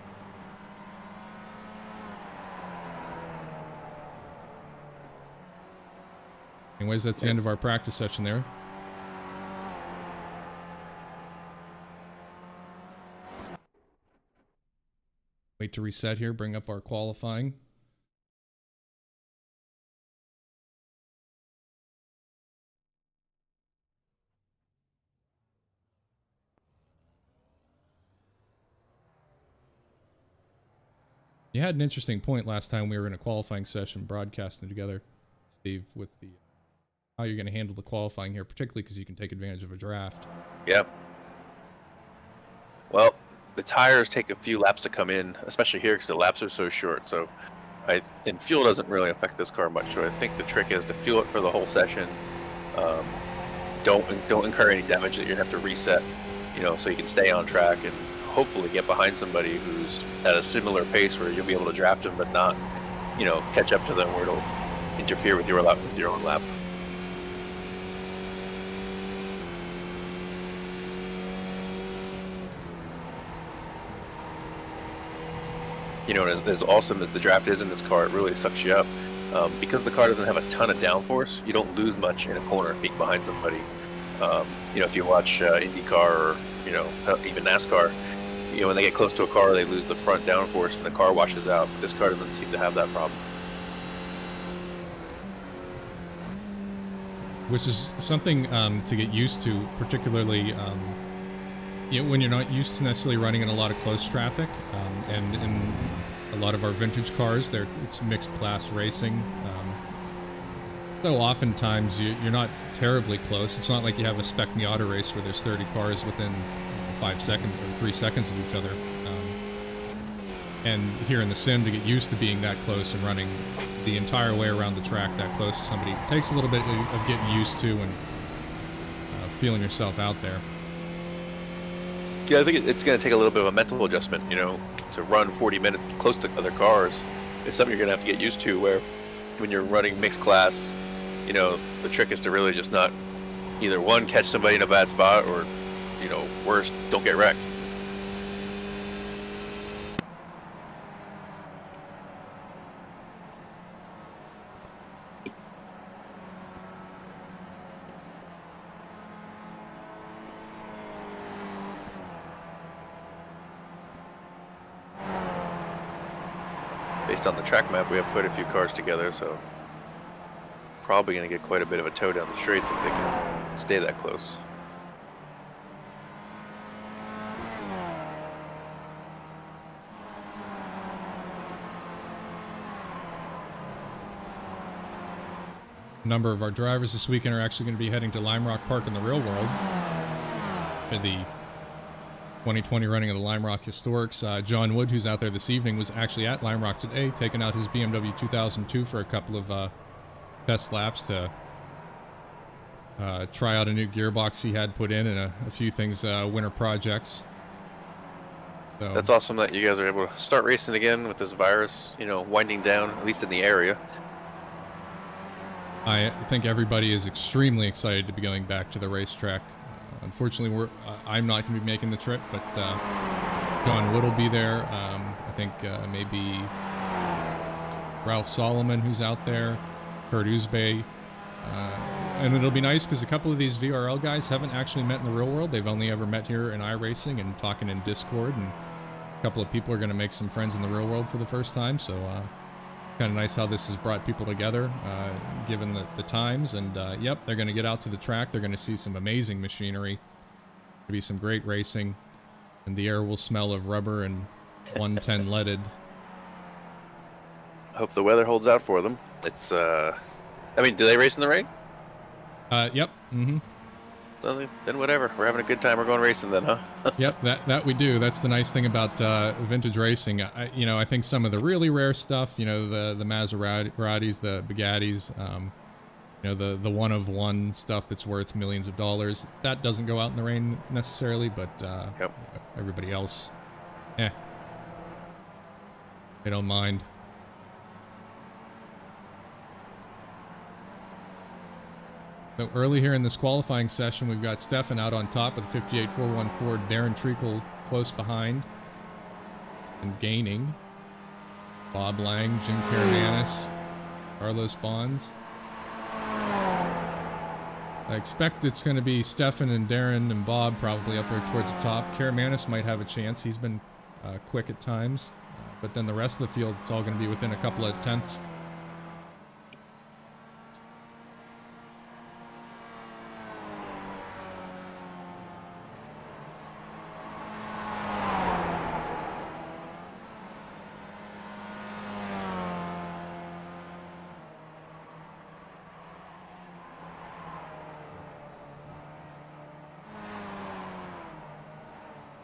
Anyways, that's the end of our practice session there. Wait to reset here, bring up our qualifying. You had an interesting point last time we were in a qualifying session broadcasting together, Steve, with the how you're going to handle the qualifying here, particularly because you can take advantage of a draft. Yep. Well, the tires take a few laps to come in, especially here because the laps are so short. So, and fuel doesn't really affect this car much. So I think the trick is to fuel it for the whole session. Don't incur any damage that you're gonna have to reset. You know, so you can stay on track and hopefully get behind somebody who's at a similar pace where you'll be able to draft them, but not, you know, catch up to them where it'll interfere with your own lap. You know, as awesome as the draft is in this car, it really sucks you up. Because the car doesn't have a ton of downforce, you don't lose much in a corner being behind somebody. You know, if you watch IndyCar or, you know, even NASCAR, you know, when they get close to a car, they lose the front downforce and the car washes out. But this car doesn't seem to have that problem. Which is something to get used to, particularly you know, when you're not used to necessarily running in a lot of close traffic, and in a lot of our vintage cars, it's mixed class racing. So oftentimes you're not terribly close. It's not like you have a Spec Miata race where there's 30 cars within 5 seconds or 3 seconds of each other. And here in the sim, to get used to being that close and running the entire way around the track that close to somebody, it takes a little bit of getting used to and feeling yourself out there. Yeah, I think it's going to take a little bit of a mental adjustment, you know, to run 40 minutes close to other cars. It's something you're going to have to get used to, where when you're running mixed class, you know, the trick is to really just not either one, catch somebody in a bad spot, or, you know, worse, don't get wrecked. Based on the track map, we have quite a few cars together, so probably going to get quite a bit of a tow down the straights if they can stay that close. A number of our drivers this weekend are actually going to be heading to Lime Rock Park in the real world for the 2020 running of the Lime Rock Historics. John Wood, who's out there this evening, was actually at Lime Rock today, taking out his BMW 2002 for a couple of test laps to try out a new gearbox he had put in and a few things, winter projects. So, that's awesome that you guys are able to start racing again with this virus, you know, winding down, at least in the area. I think everybody is extremely excited to be going back to the racetrack. Unfortunately, I'm not going to be making the trip, but John Wood will be there. I think maybe Ralph Solomon, who's out there, Kurt Uzbey, and it'll be nice because a couple of these VRL guys haven't actually met in the real world. They've only ever met here in iRacing and talking in Discord, and a couple of people are going to make some friends in the real world for the first time, so kind of nice how this has brought people together, given the times, and yep, they're going to get out to the track. They're going to see some amazing machinery. There'll be some great racing, and the air will smell of rubber and 110 leaded. Hope the weather holds out for them. It's, I mean, do they race in the rain? Yep. Mm-hmm. So then whatever. We're having a good time. We're going racing then, huh? Yep, that we do. That's the nice thing about vintage racing. I think some of the really rare stuff, the Maseratis, the Bugattis, the one of one stuff that's worth millions of dollars, that doesn't go out in the rain necessarily, but Yep. everybody else, they don't mind. So early here in this qualifying session, we've got Stefan out on top with the 58.414, Darren Treacle close behind and gaining. Bob Lang, Jim Karamanis, Carlos Bonds. I expect it's going to be Stefan and Darren and Bob probably up there towards the top. Karamanis might have a chance. He's been quick at times. But then the rest of the field, it's all going to be within a couple of tenths.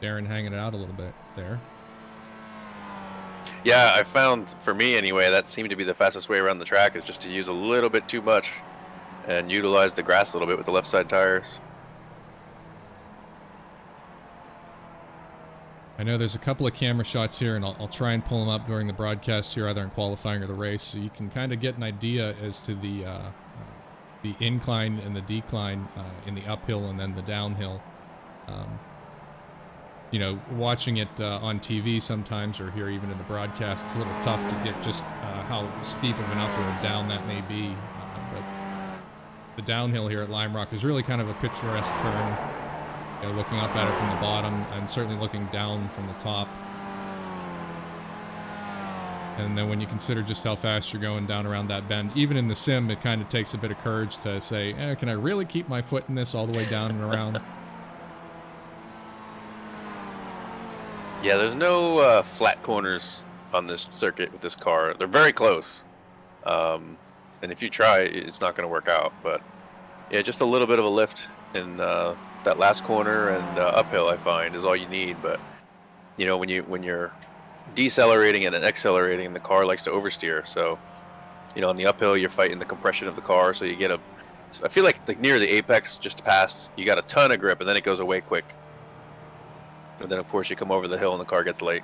Darren hanging it out a little bit there. Yeah, I found, for me anyway, that seemed to be the fastest way around the track, is just to use a little bit too much and utilize the grass a little bit with the left side tires. I know there's a couple of camera shots here, and I'll try and pull them up during the broadcast here, either in qualifying or the race, so you can kind of get an idea as to the incline and the decline in the uphill and then the downhill. Watching it on TV sometimes, or here even in the broadcast, it's a little tough to get just how steep of an up or a down that may be. But the downhill here at Lime Rock is really kind of a picturesque turn. Looking up at it from the bottom, and certainly looking down from the top. And then when you consider just how fast you're going down around that bend, even in the sim, it kind of takes a bit of courage to say, can I really keep my foot in this all the way down and around? Yeah, there's no flat corners on this circuit with this car. They're very close. And if you try, it's not going to work out. But yeah, just a little bit of a lift in that last corner and uphill, I find, is all you need. But when you're decelerating and then accelerating, the car likes to oversteer. So on the uphill, you're fighting the compression of the car, so you get I feel like near the apex, just past, you got a ton of grip, and then it goes away quick. And then of course you come over the hill and the car gets late.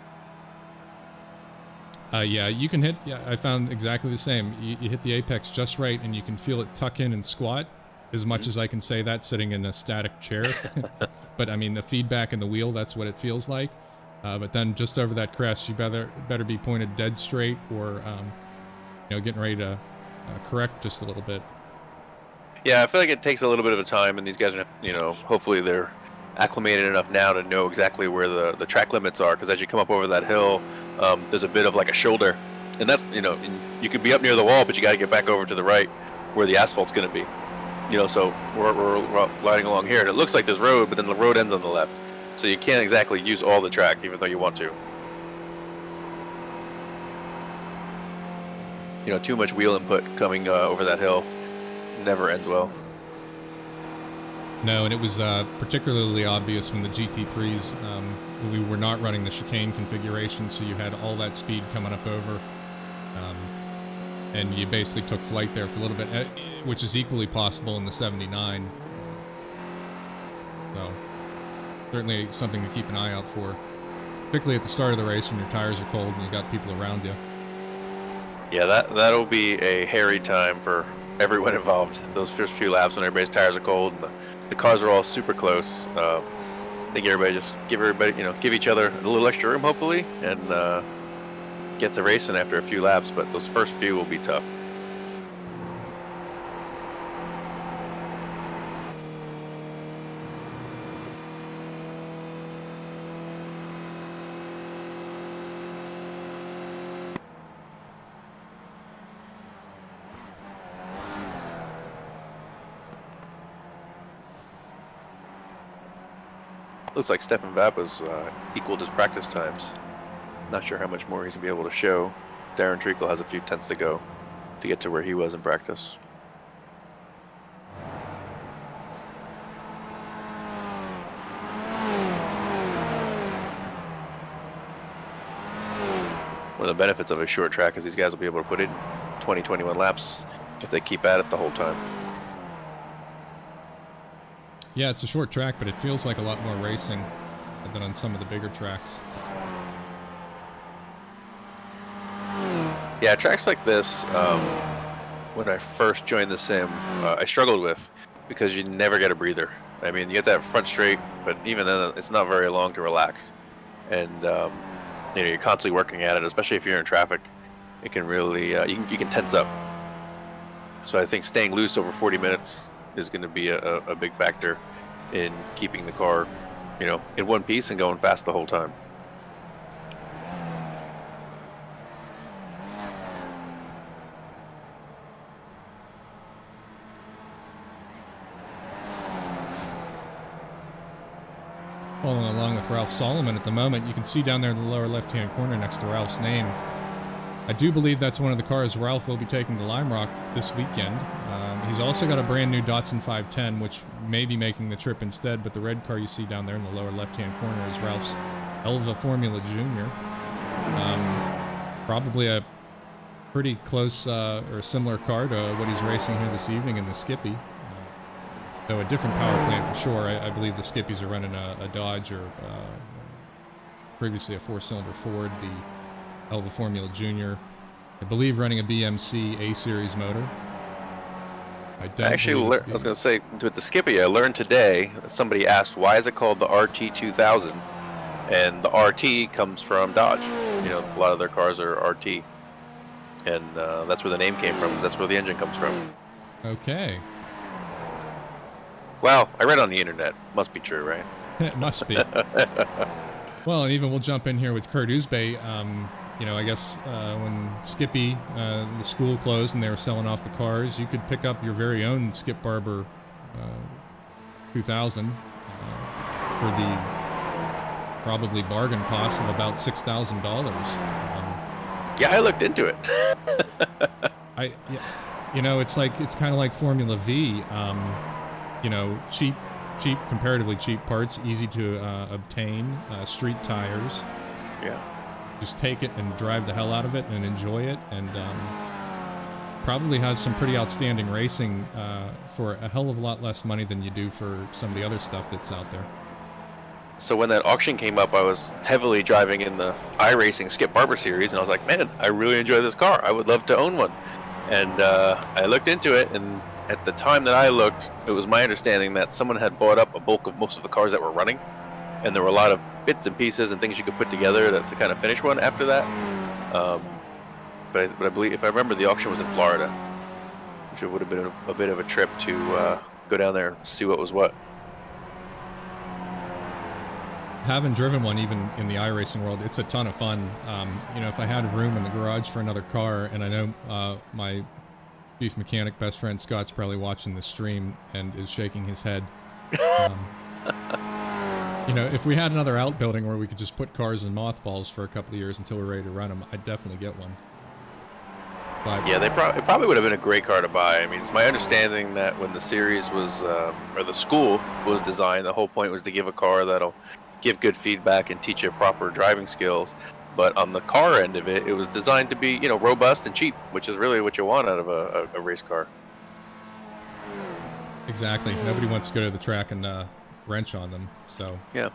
Yeah, you can hit. Yeah, I found exactly the same. You hit the apex just right, and you can feel it tuck in and squat. As much as I can say that sitting in a static chair, but I mean the feedback in the wheel, that's what it feels like. But then just over that crest, you better be pointed dead straight, or getting ready to correct just a little bit. Yeah, I feel like it takes a little bit of a time, and these guys are, hopefully they're acclimated enough now to know exactly where the track limits are, because as you come up over that hill, there's a bit of like a shoulder, and that's you could be up near the wall, but you got to get back over to the right where the asphalt's going to be. So we're riding along here, and it looks like there's road, but then the road ends on the left, so you can't exactly use all the track, even though you want to. Too much wheel input coming over that hill never ends well. No, and it was particularly obvious when the GT3s, we were not running the chicane configuration, so you had all that speed coming up over, and you basically took flight there for a little bit, which is equally possible in the 79. So, certainly something to keep an eye out for, particularly at the start of the race when your tires are cold and you got people around you. Yeah, that'll be a hairy time for everyone involved. Those first few laps when everybody's tires are cold and the cars are all super close. I think give each other a little extra room, hopefully, and get to racing after a few laps. But those first few will be tough. looks like Stefan Vappa's equaled his practice times. Not sure how much more he's going to be able to show. Darren Treacle has a few tenths to go to get to where he was in practice. One of the benefits of a short track is these guys will be able to put in 20, 21 laps if they keep at it the whole time. Yeah, it's a short track, but it feels like a lot more racing than on some of the bigger tracks. Yeah, tracks like this, when I first joined the sim, I struggled with because you never get a breather. I mean, you get that front straight, but even then, it's not very long to relax. And you know, you're constantly working at it, especially if you're in traffic. It can really, you can tense up. So I think staying loose over 40 minutes is going to be a big factor in keeping the car, you know, in one piece and going fast the whole time. Following along with Ralph Solomon at the moment, you can see down there in the lower left-hand corner next to Ralph's name. I do believe that's one of the cars Ralph will be taking to Lime Rock this weekend. He's also got a brand new Datsun 510, which may be making the trip instead, but the red car you see down there in the lower left-hand corner is Ralph's Elva Formula Junior. Probably a pretty close or similar car to what he's racing here this evening in the Skippy. Though a different power plant for sure. I believe the Skippies are running a Dodge or previously a four-cylinder Ford, the Elva Formula Junior. I believe running a BMC A-Series motor. I was going to say, with the Skippy, I learned today, somebody asked, why is it called the RT2000? And the RT comes from Dodge. You know, a lot of their cars are RT. And that's where the name came from, because that's where the engine comes from. Okay. Wow, I read on the internet. Must be true, right? It must be. Well, and even we'll jump in here with Kurt Uzbay. You know, I guess when Skippy, the school closed and they were selling off the cars, you could pick up your very own Skip Barber 2000 for the probably bargain cost of about $6,000. Yeah, I looked into it. You know, it's kind of like Formula V. You know, comparatively cheap parts, easy to obtain, street tires. Yeah. Just take it and drive the hell out of it and enjoy it, and probably has some pretty outstanding racing for a hell of a lot less money than you do for some of the other stuff that's out there. So when that auction came up, I was heavily driving in the iRacing Skip Barber series, and I was like, man, I really enjoy this car. I would love to own one. And I looked into it, and at the time that I looked, it was my understanding that someone had bought up a bulk of most of the cars that were running, and there were a lot of bits and pieces and things you could put together to kind of finish one after that. But I believe, if I remember, the auction was in Florida, which it would have been a bit of a trip to go down there and see what was what. Haven't driven one even in the iRacing world. It's a ton of fun. You know, if I had room in the garage for another car, and I know my chief mechanic best friend Scott's probably watching the stream and is shaking his head. You know, if we had another outbuilding where we could just put cars in mothballs for a couple of years until we're ready to run them, I'd definitely get one. But yeah, it probably would have been a great car to buy. I mean, it's my understanding that when the series was, or the school was designed, the whole point was to give a car that'll give good feedback and teach you proper driving skills. But on the car end of it, it was designed to be, you know, robust and cheap, which is really what you want out of a race car. Exactly. Nobody wants to go to the track and wrench on them. So yeah.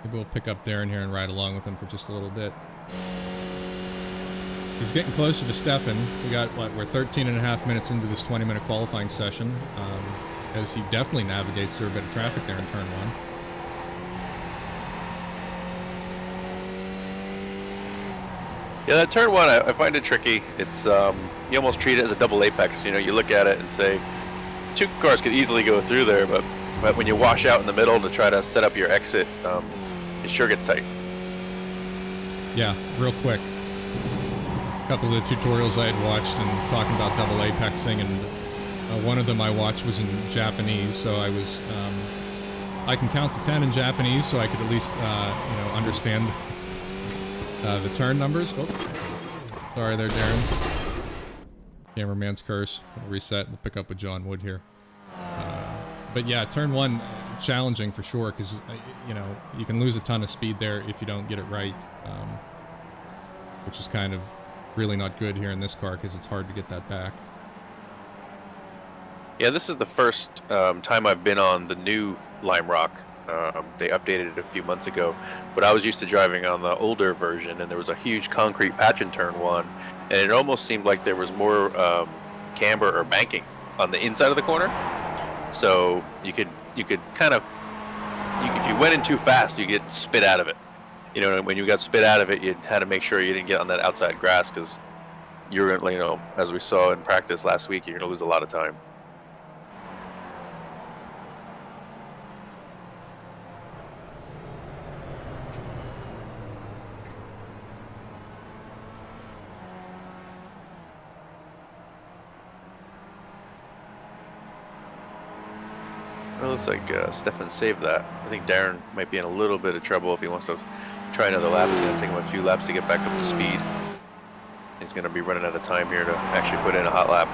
Maybe we'll pick up Darren here and ride along with him for just a little bit. He's getting closer to Stefan. We got, we're 13 and a half minutes into this 20-minute qualifying session, as he definitely navigates through a bit of traffic there in turn one. Yeah, that turn one, I find it tricky. It's, you almost treat it as a double apex. You know, you look at it and say, two cars could easily go through there, but when you wash out in the middle to try to set up your exit, it sure gets tight. Yeah, real quick. A couple of the tutorials I had watched and talking about double apexing, and one of them I watched was in Japanese, so I was, I can count to 10 in Japanese, so I could at least, understand the turn numbers. Oh, sorry there, Darren. Cameraman's curse. We'll reset. We'll pick up with John Wood here. But yeah, turn 1, challenging for sure, because, you can lose a ton of speed there if you don't get it right, which is kind of really not good here in this car because it's hard to get that back. Yeah, this is the first time I've been on the new Lime Rock. They updated it a few months ago, but I was used to driving on the older version, and there was a huge concrete patch in turn 1, and it almost seemed like there was more camber or banking on the inside of the corner. So you could kind of, if you went in too fast, you get spit out of it. When you got spit out of it, you had to make sure you didn't get on that outside grass, because you're going to, as we saw in practice last week, you're going to lose a lot of time. Well, it looks like Stefan saved that. I think Darren might be in a little bit of trouble if he wants to try another lap. It's going to take him a few laps to get back up to speed. He's going to be running out of time here to actually put in a hot lap.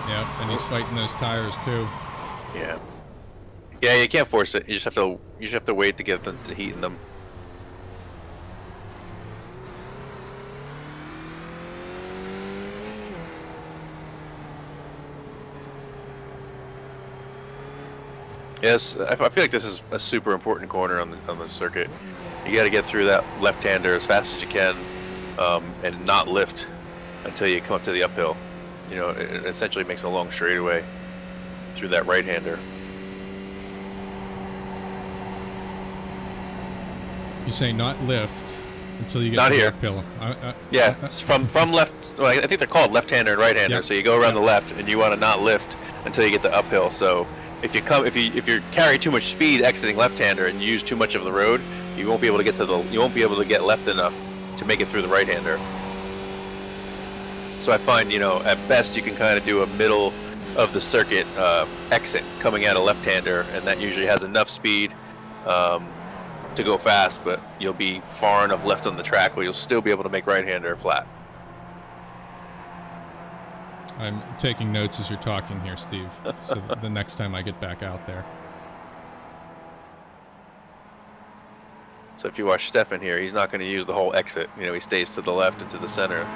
Yep, and he's fighting those tires too. Yeah. Yeah, you can't force it. You just have to wait to get them to heat in them. Yes, I feel like this is a super important corner on the circuit. You got to get through that left-hander as fast as you can, and not lift until you come up to the uphill. It essentially makes a long straightaway through that right-hander. You say not lift until you get not to here. the uphill. Yeah, from left. Well, I think they're called left-hander and right-hander. Yep. So you go around Yep. the left, and you want to not lift until you get the uphill. So if you carry too much speed exiting left-hander and you use too much of the road, you won't be able to get left enough to make it through the right-hander. So I find, at best you can kind of do a middle of the circuit exit coming out of left-hander, and that usually has enough speed to go fast, but you'll be far enough left on the track where you'll still be able to make right-hander flat. I'm taking notes as you're talking here, Steve, so the next time I get back out there. So if you watch Stefan here, he's not going to use the whole exit. He stays to the left and to the center.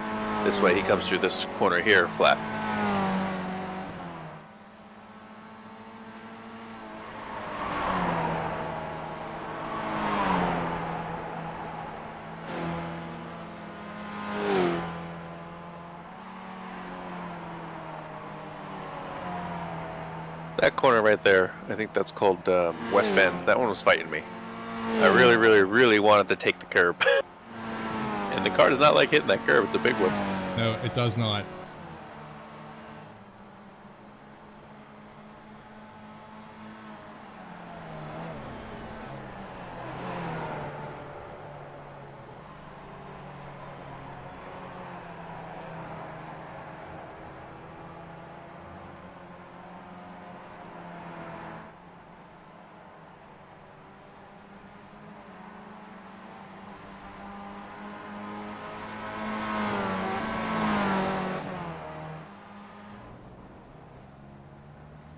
This way he comes through this corner here flat. That corner right there, I think that's called West Bend. That one was fighting me. I really, really, really wanted to take the curb. And the car does not like hitting that curb. It's a big one. No, it does not.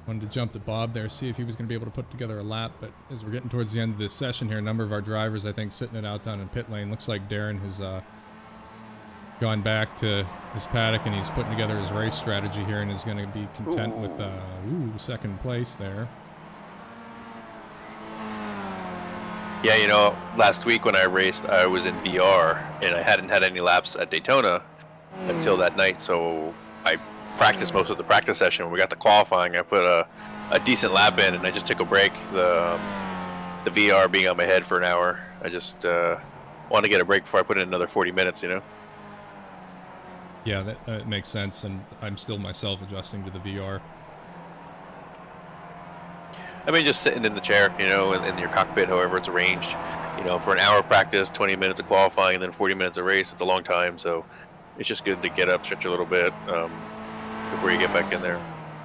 Wanted to jump to Bob there, see if he was going to be able to put together a lap, but as we're getting towards the end of this session here, a number of our drivers, I think, sitting it out down in pit lane. Looks like Darren has gone back to his paddock, and he's putting together his race strategy here, and is going to be content with second place there. Yeah, last week when I raced, I was in VR, and I hadn't had any laps at Daytona, until that night. So I practiced most of the practice session. When we got to qualifying, I put a decent lap in, and I just took a break. The VR being on my head for an hour, I just wanted to get a break before I put in another 40 minutes. Yeah, that makes sense, and I'm still myself adjusting to the VR. I mean, just sitting in the chair, in your cockpit, however it's arranged, for an hour of practice, 20 minutes of qualifying, and then 40 minutes of race. It's a long time, so it's just good to get up, stretch a little bit before you get back in there.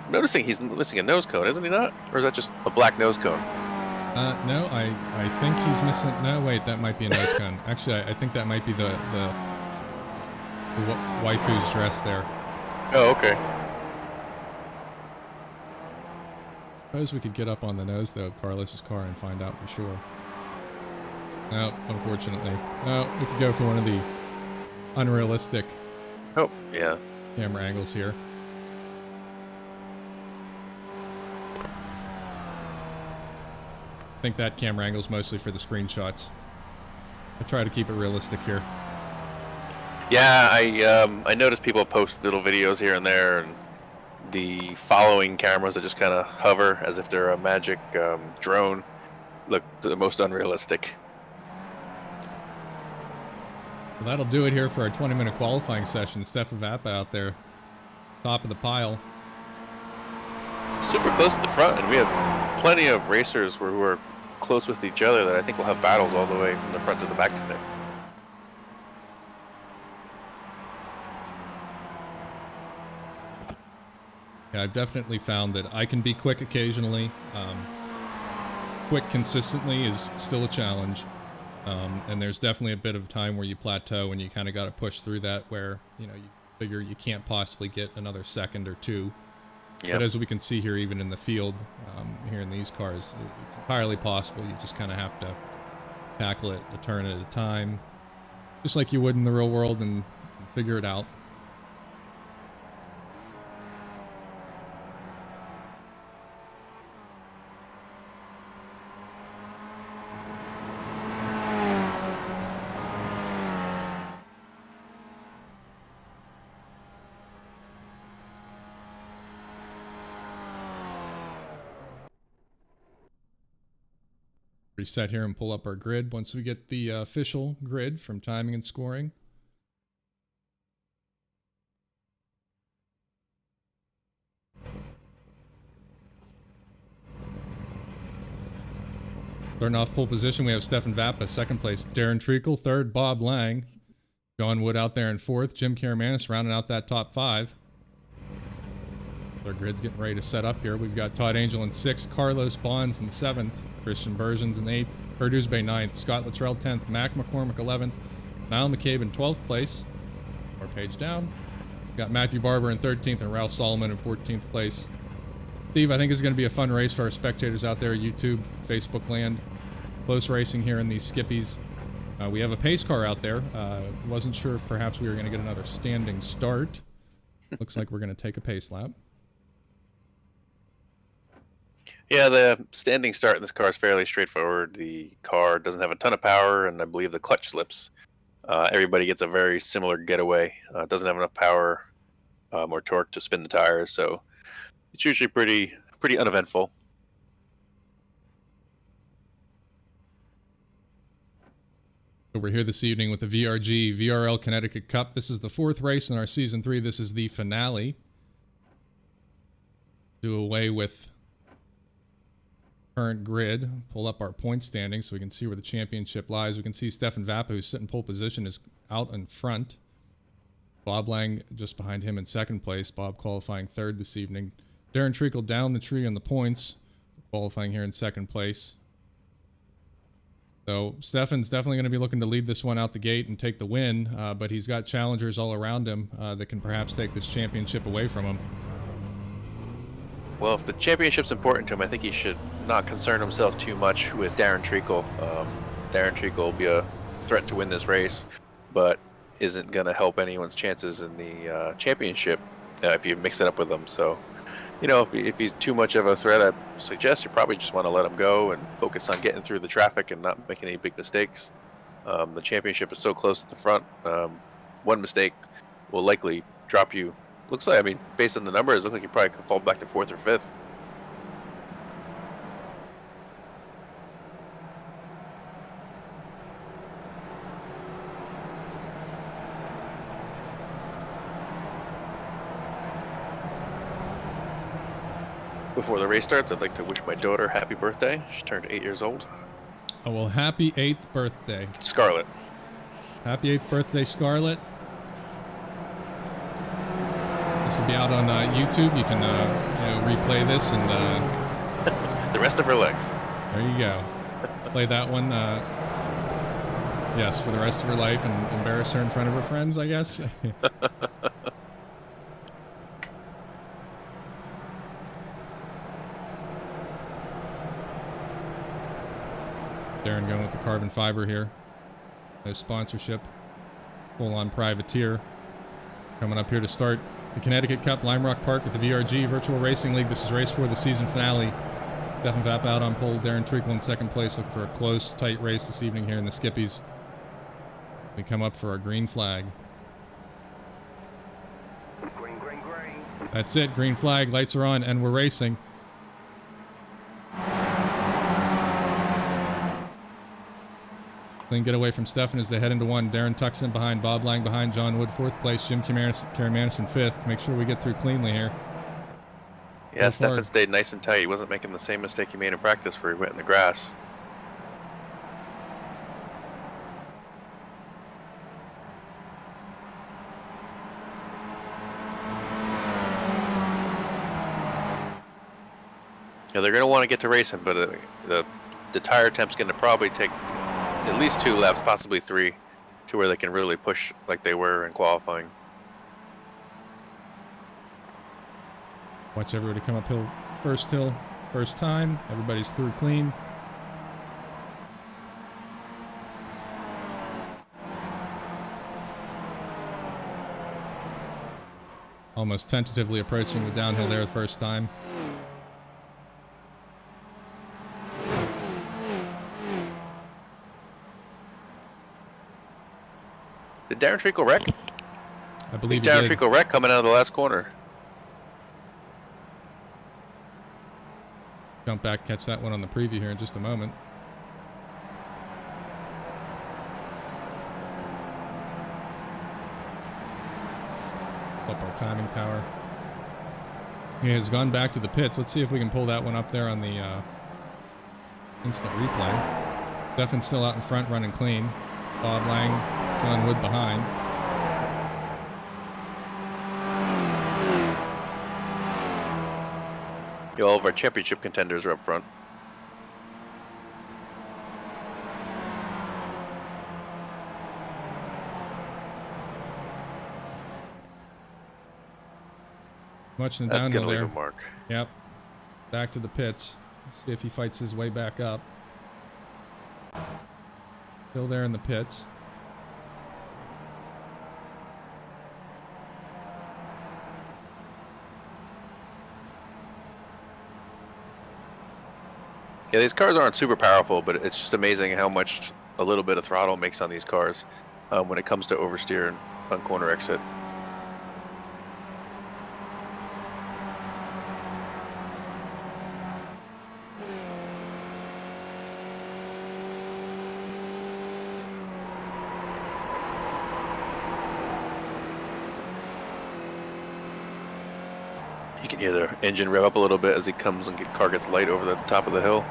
I'm noticing he's missing a nose cone, isn't he not? Or is that just a black nose cone? No, I think he's missing. No, wait, that might be a nose cone. Actually, I think that might be the waifu's dress there. Oh, okay. Suppose we could get up on the nose, though, of Carlos's car and find out for sure. No, unfortunately. No, we could go for one of the unrealistic yeah, camera angles here. I think that camera angle is mostly for the screenshots. I try to keep it realistic here. Yeah, I noticed people post little videos here and there, and the following cameras that just kind of hover as if they're a magic drone look the most unrealistic. Well, that'll do it here for our 20-minute qualifying session. Stefan Vappa out there, top of the pile. Super close to the front, and we have plenty of racers who are close with each other that I think will have battles all the way from the front to the back today. Yeah, I've definitely found that I can be quick occasionally. Quick consistently is still a challenge. And there's definitely a bit of time where you plateau and you kind of got to push through that where, you figure you can't possibly get another second or two. Yep. But as we can see here, even in the field, here in these cars, it's entirely possible. You just kind of have to tackle it a turn at a time, just like you would in the real world, and figure it out. Reset here and pull up our grid once we get the official grid from timing and scoring. Starting off pole position, we have Stefan Vappa, second place. Darren Treacle, third. Bob Lang. John Wood out there in fourth. Jim Karamanis rounding out that top five. Our grid's getting ready to set up here. We've got Todd Angel in sixth. Carlos Bonds in seventh. Christian Bergens in 8th, Kurt Ousbay 9th, Scott Luttrell 10th, Mac McCormick 11th, Niall McCabe in 12th place. More page down. We've got Matthew Barber in 13th and Ralph Solomon in 14th place. Steve, I think it's going to be a fun race for our spectators out there, YouTube, Facebook land. Close racing here in these Skippies. We have a pace car out there. Wasn't sure if perhaps we were going to get another standing start. Looks like we're going to take a pace lap. Yeah, the standing start in this car is fairly straightforward. The car doesn't have a ton of power, and I believe the clutch slips. Everybody gets a very similar getaway. It doesn't have enough power or torque to spin the tires, so it's usually pretty uneventful. So we're here this evening with the VRG VRL Connecticut Cup. This is the 4th race in our Season 3. This is the finale. Do away with current grid, pull up our point standings so we can see where the championship lies. We can see Stefan Vappa, who's sitting pole position, is out in front. Bob Lang just behind him in second place. Bob qualifying third this evening. Darren Treacle down the tree on the points, qualifying here in second place. So Stefan's definitely going to be looking to lead this one out the gate and take the win, but he's got challengers all around him that can perhaps take this championship away from him. Well, if the championship's important to him, I think he should not concern himself too much with Darren Treacle. Darren Treacle will be a threat to win this race, but isn't going to help anyone's chances in the championship if you mix it up with him. So, if he's too much of a threat, I suggest you probably just want to let him go and focus on getting through the traffic and not making any big mistakes. The championship is so close at the front. One mistake will likely drop you. Looks like, I mean, based on the numbers, it looks like you probably could fall back to 4th or 5th. Before the race starts, I'd like to wish my daughter happy birthday. She turned 8 years old. Oh, well, happy 8th birthday. Scarlett. Happy 8th birthday, Scarlett. This will be out on YouTube. You can replay this and... the rest of her life. There you go. Play that one. Yes, for the rest of her life and embarrass her in front of her friends, I guess. Darren going with the carbon fiber here. No sponsorship. Full-on privateer. Coming up here to start the Connecticut Cup, Lime Rock Park at the VRG Virtual Racing League. This is race 4, the season finale. Stefan Vapp out on pole. Darren Treacle in second place. Look for a close, tight race this evening here in the Skippies. We come up for our green flag. Green, green, green. That's it. Green flag. Lights are on, and we're racing. Clean getaway from Stefan as they head into 1. Darren tucks in behind. Bob Lang behind. John Wood 4th place. Jim Carey Madison 5th. Make sure we get through cleanly here. Yeah, Stefan stayed nice and tight. He wasn't making the same mistake he made in practice where he went in the grass. Yeah, they're going to want to get to racing, but the tire temp's going to probably take at least 2 laps, possibly 3, to where they can really push like they were in qualifying. Watch everybody come uphill. First hill, first time. Everybody's through clean. Almost tentatively approaching the downhill there the first time. Did Darren Treacle wreck? I believe he Darren did. Treacle wreck coming out of the last corner. Jump back, catch that one on the preview here in just a moment. Up our timing tower. He has gone back to the pits. Let's see if we can pull that one up there on the instant replay. Stefan's still out in front running clean. Bob Lang, John Wood behind. Yeah, all of our championship contenders are up front. Much in the That's downhill gonna leave there. a mark. Yep. Back to the pits. See if he fights his way back up. Still there in the pits. Yeah, these cars aren't super powerful, but it's just amazing how much a little bit of throttle makes on these cars when it comes to oversteer and on corner exit. You can hear the engine rev up a little bit as he comes and car gets light over the top of the hill.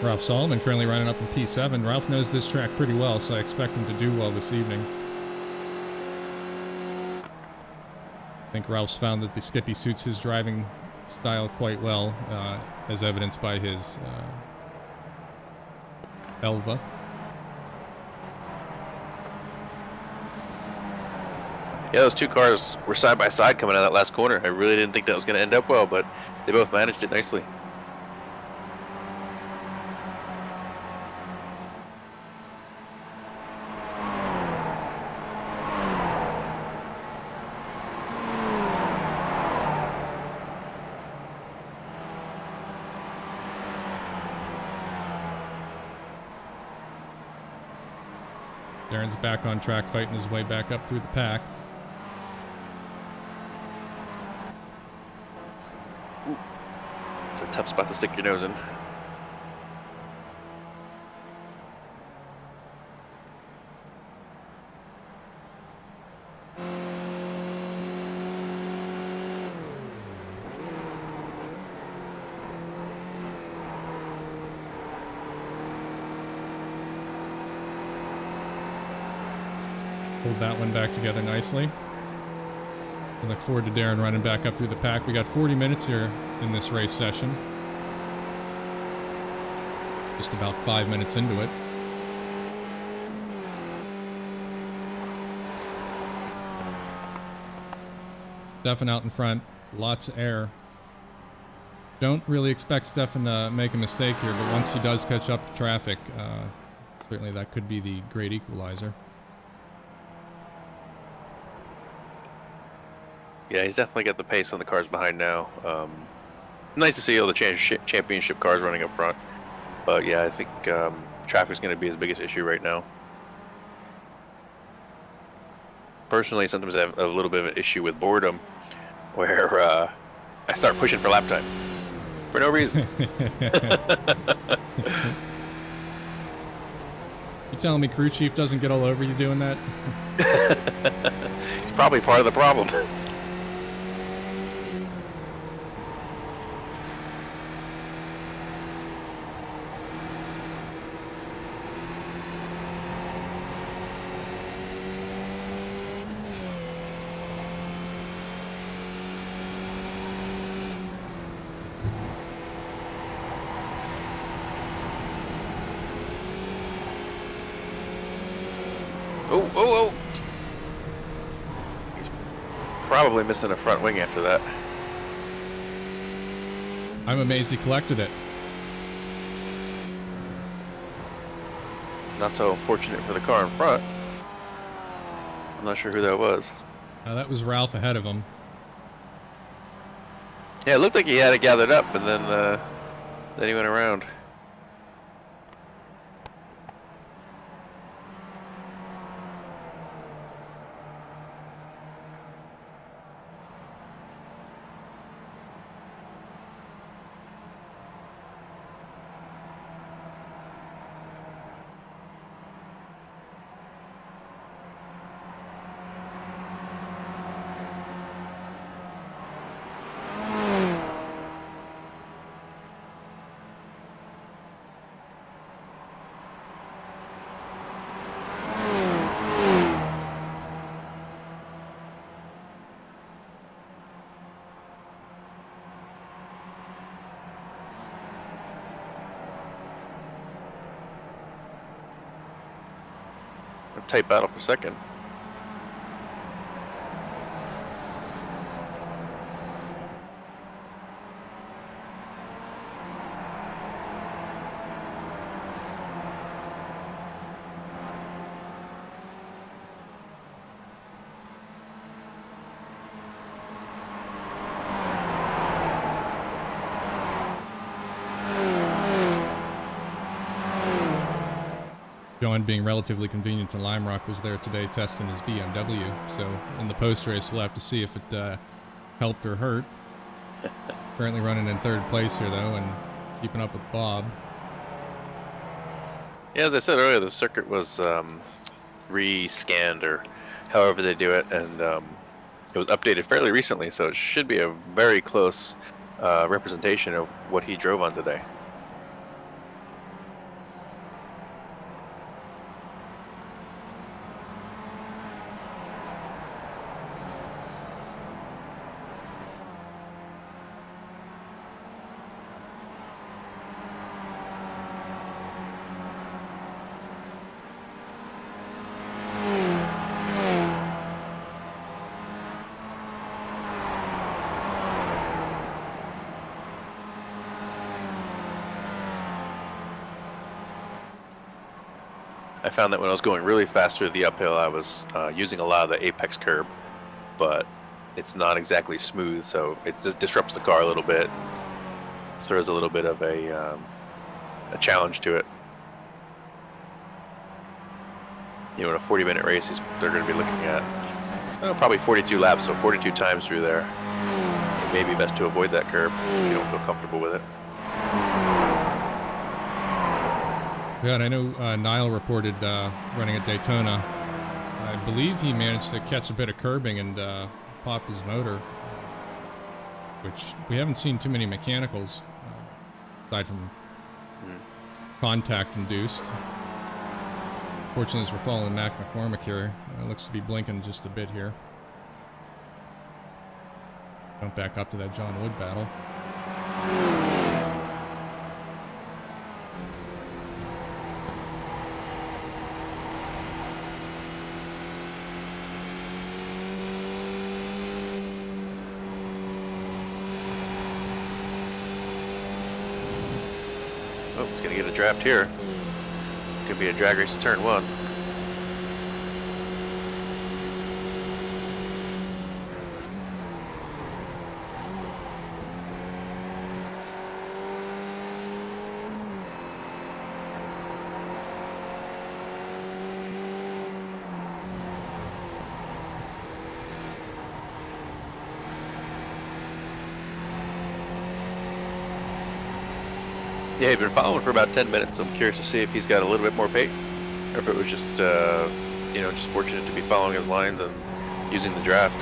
Ralph Solomon currently running up in P7. Ralph knows this track pretty well, so I expect him to do well this evening. I think Ralph's found that the Skippy suits his driving style quite well, as evidenced by his Elva. Yeah, those two cars were side by side coming out of that last corner. I really didn't think that was going to end up well, but they both managed it nicely. Darren's back on track, fighting his way back up through the pack. It's a tough spot to stick your nose in. Pulled that one back together nicely. I look forward to Darren running back up through the pack. We got 40 minutes here in this race session. Just about 5 minutes into it. Stefan out in front. Lots of air. Don't really expect Stefan to make a mistake here, but once he does catch up to traffic, certainly that could be the great equalizer. Yeah, he's definitely got the pace on the cars behind now. Nice to see all the championship cars running up front. But yeah, I think traffic's going to be his biggest issue right now. Personally, sometimes I have a little bit of an issue with boredom, where I start pushing for lap time for no reason. You telling me crew chief doesn't get all over you doing that? It's probably part of the problem. Oh! He's probably missing a front wing after that. I'm amazed he collected it. Not so fortunate for the car in front. I'm not sure who that was. That was Ralph ahead of him. Yeah, it looked like he had it gathered up, and then he went around. Tight battle for second. John, being relatively convenient to Lime Rock, was there today testing his BMW. So in the post race, we'll have to see if it helped or hurt. Currently running in third place here, though, and keeping up with Bob. Yeah, as I said earlier, the circuit was re-scanned, or however they do it, and it was updated fairly recently, so it should be a very close representation of what he drove on today. I found that when I was going really fast through the uphill, I was using a lot of the apex curb, but it's not exactly smooth, so it just disrupts the car a little bit, throws a little bit of a challenge to it. in a 40-minute race, they're going to be looking at probably 42 laps, so 42 times through there. It may be best to avoid that curb if you don't feel comfortable with it. Yeah, and I know Niall reported running at Daytona. I believe he managed to catch a bit of curbing and pop his motor, which we haven't seen too many mechanicals, aside from contact induced. Fortunately, as we're following Mac McCormick here, looks to be blinking just a bit here. Jump back up to that John Wood battle. Oh, it's going to get a draft here. Could be a drag race to turn 1. Yeah, he'd been following for about 10 minutes. I'm curious to see if he's got a little bit more pace, or if it was just, just fortunate to be following his lines and using the draft.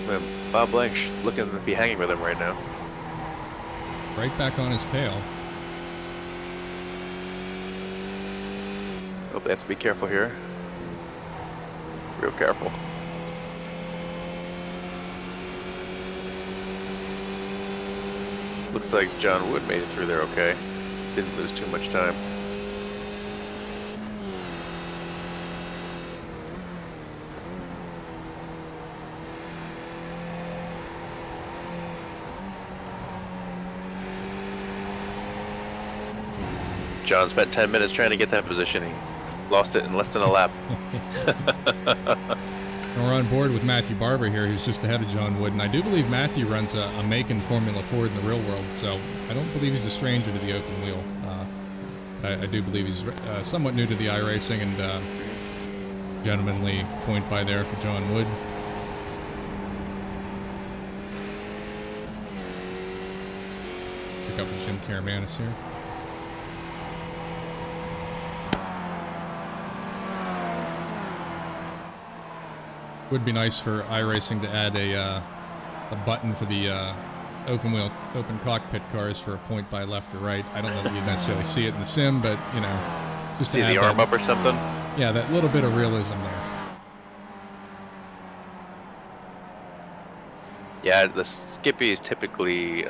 Man, Bob Blank's looking to be hanging with him right now. Right back on his tail. Oh, they have to be careful here. Real careful. Looks like John Wood made it through there okay. Didn't lose too much time. John spent 10 minutes trying to get that positioning. Lost it in less than a lap. We're on board with Matthew Barber here, who's just ahead of John Wood, and I do believe Matthew runs a Macon Formula Ford in the real world, so I don't believe he's a stranger to the open wheel. I do believe he's somewhat new to the iRacing, and gentlemanly point by there for John Wood. Pick up with Jim Karamanis here. Would be nice for iRacing to add a button for the open cockpit cars for a point by left or right. I don't know that you necessarily see it in the sim, but just see the arm up or something. Yeah, that little bit of realism there. Yeah, the Skippy is typically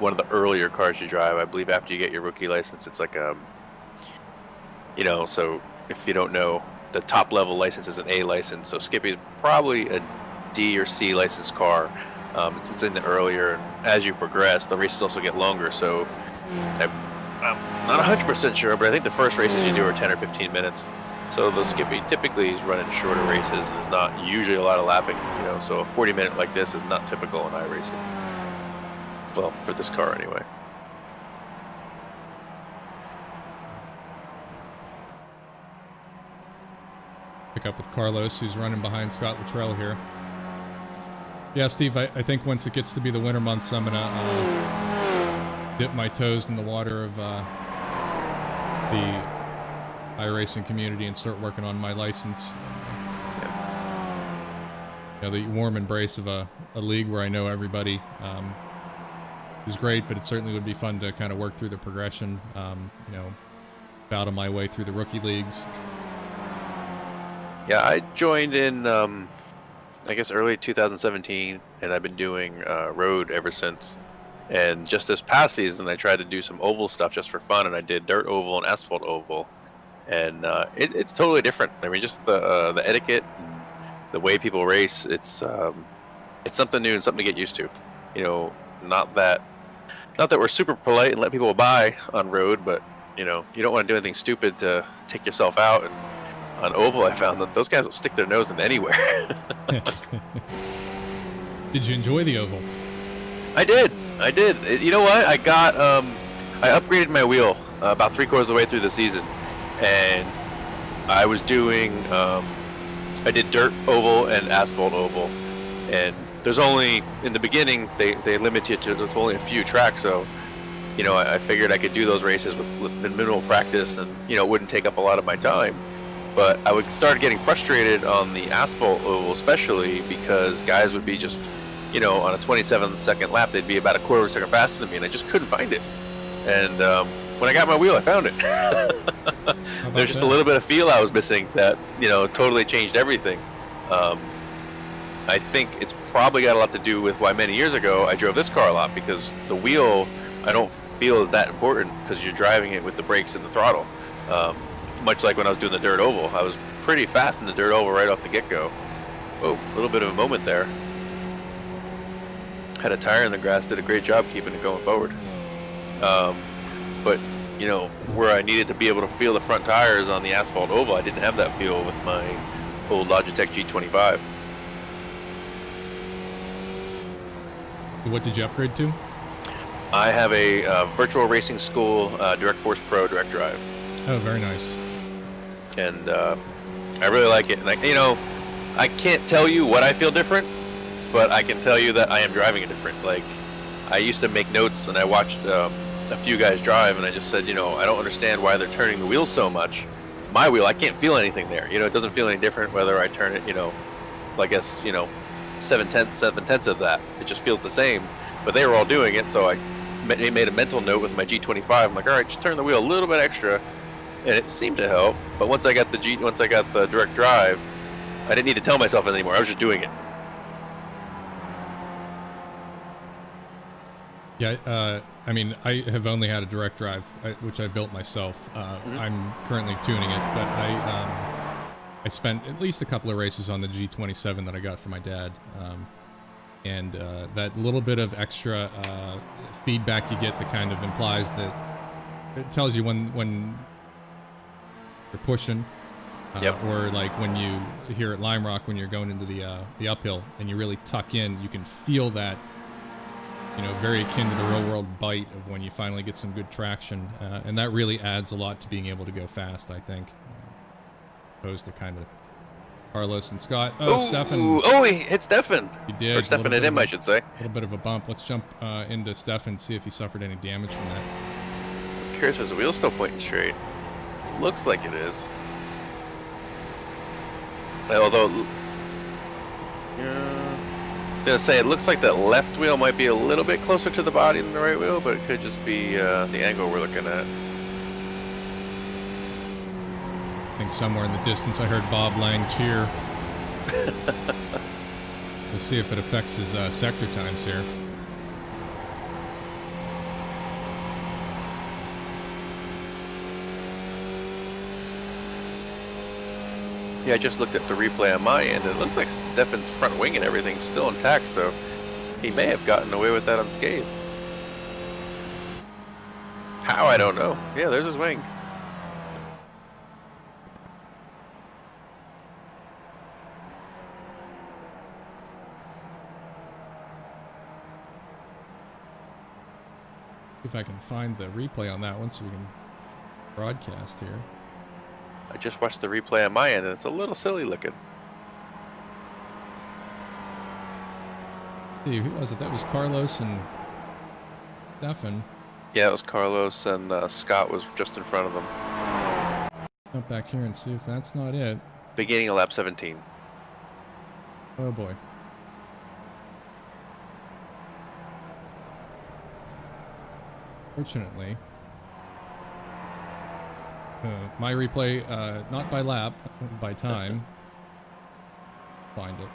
one of the earlier cars you drive. I believe after you get your rookie license, it's like so if you don't know, the top level license is an A license, so Skippy is probably a D or C licensed car. It's in the earlier. As you progress, the races also get longer. So I'm not 100% sure, but I think the first races you do are 10 or 15 minutes. So the Skippy typically is running shorter races, and there's not usually a lot of lapping. So a 40-minute like this is not typical in iRacing. Well, for this car anyway. Pick up with Carlos, who's running behind Scott Luttrell here. Yeah, Steve, I think once it gets to be the winter months, I'm going to dip my toes in the water of the iRacing community and start working on my license. The warm embrace of a league where I know everybody is great, but it certainly would be fun to kind of work through the progression, battle my way through the rookie leagues. Yeah, I joined in, I guess, early 2017, and I've been doing road ever since. And just this past season, I tried to do some oval stuff just for fun, and I did dirt oval and asphalt oval. And it's totally different. I mean, just the etiquette, and the way people race, it's something new and something to get used to. Not that we're super polite and let people by on road, but you don't want to do anything stupid to take yourself out. And on oval, I found that those guys will stick their nose in anywhere. Did you enjoy the oval? I did. You know what? I got I upgraded my wheel about 3/4 of the way through the season, and I was doing. I did dirt oval and asphalt oval, and there's only in the beginning they limit you to there's only a few tracks, so I figured I could do those races with minimal practice, and it wouldn't take up a lot of my time. But I would start getting frustrated on the asphalt oval, especially because guys would be just, on a 27-second lap, they'd be about a quarter of a second faster than me, and I just couldn't find it. And when I got my wheel, I found it. There's just a little bit of feel I was missing that, totally changed everything. I think it's probably got a lot to do with why many years ago I drove this car a lot, because the wheel I don't feel is that important because you're driving it with the brakes and the throttle. Much like when I was doing the dirt oval, I was pretty fast in the dirt oval right off the get-go. Whoa, a little bit of a moment there. Had a tire in the grass, did a great job keeping it going forward. But where I needed to be able to feel the front tires on the asphalt oval, I didn't have that feel with my old Logitech G25. What did you upgrade to? I have a virtual racing school Direct Force Pro direct drive. Oh, very nice. And I really like it. And I can't tell you what I feel different, but I can tell you that I am driving it different. Like, I used to make notes, and I watched a few guys drive, and I just said, I don't understand why they're turning the wheel so much. My wheel, I can't feel anything there. It doesn't feel any different whether I turn it, I guess, 7/10 of that. It just feels the same. But they were all doing it, so I made a mental note with my G25. I'm like, all right, just turn the wheel a little bit extra, and it seemed to help. But once I got the direct drive, I didn't need to tell myself anything anymore. I was just doing it. Yeah, I mean, I have only had a direct drive, which I built myself. I'm currently tuning it, but I spent at least a couple of races on the G27 that I got from my dad. And that little bit of extra feedback you get that kind of implies that it tells you when you're pushing. Yep. Or like when you here at Lime Rock, when you're going into the uphill and you really tuck in, you can feel that, very akin to the real world bite of when you finally get some good traction. And that really adds a lot to being able to go fast, I think. Opposed to kind of Carlos and Scott. Oh, Stefan. Oh, he hit Stefan. He did. Or Stefan hit him, I should say. A little bit of a bump. Let's jump into Stefan and see if he suffered any damage from that. I'm curious, is the wheel still pointing straight? Looks like it is. Although, I was going to say, it looks like that left wheel might be a little bit closer to the body than the right wheel, but it could just be the angle we're looking at. I think somewhere in the distance I heard Bob Lang cheer. We'll see if it affects his sector times here. Yeah, I just looked at the replay on my end, and it looks like Stefan's front wing and everything's still intact, so he may have gotten away with that unscathed. How, I don't know. Yeah, there's his wing. If I can find the replay on that one so we can broadcast here. I just watched the replay on my end, and it's a little silly looking. See, who was it? That was Carlos and Stefan. Yeah, it was Carlos, and Scott was just in front of them. Jump back here and see if that's not it. Beginning of lap 17. Oh boy. Fortunately, my replay, not by lap, by time. Find it.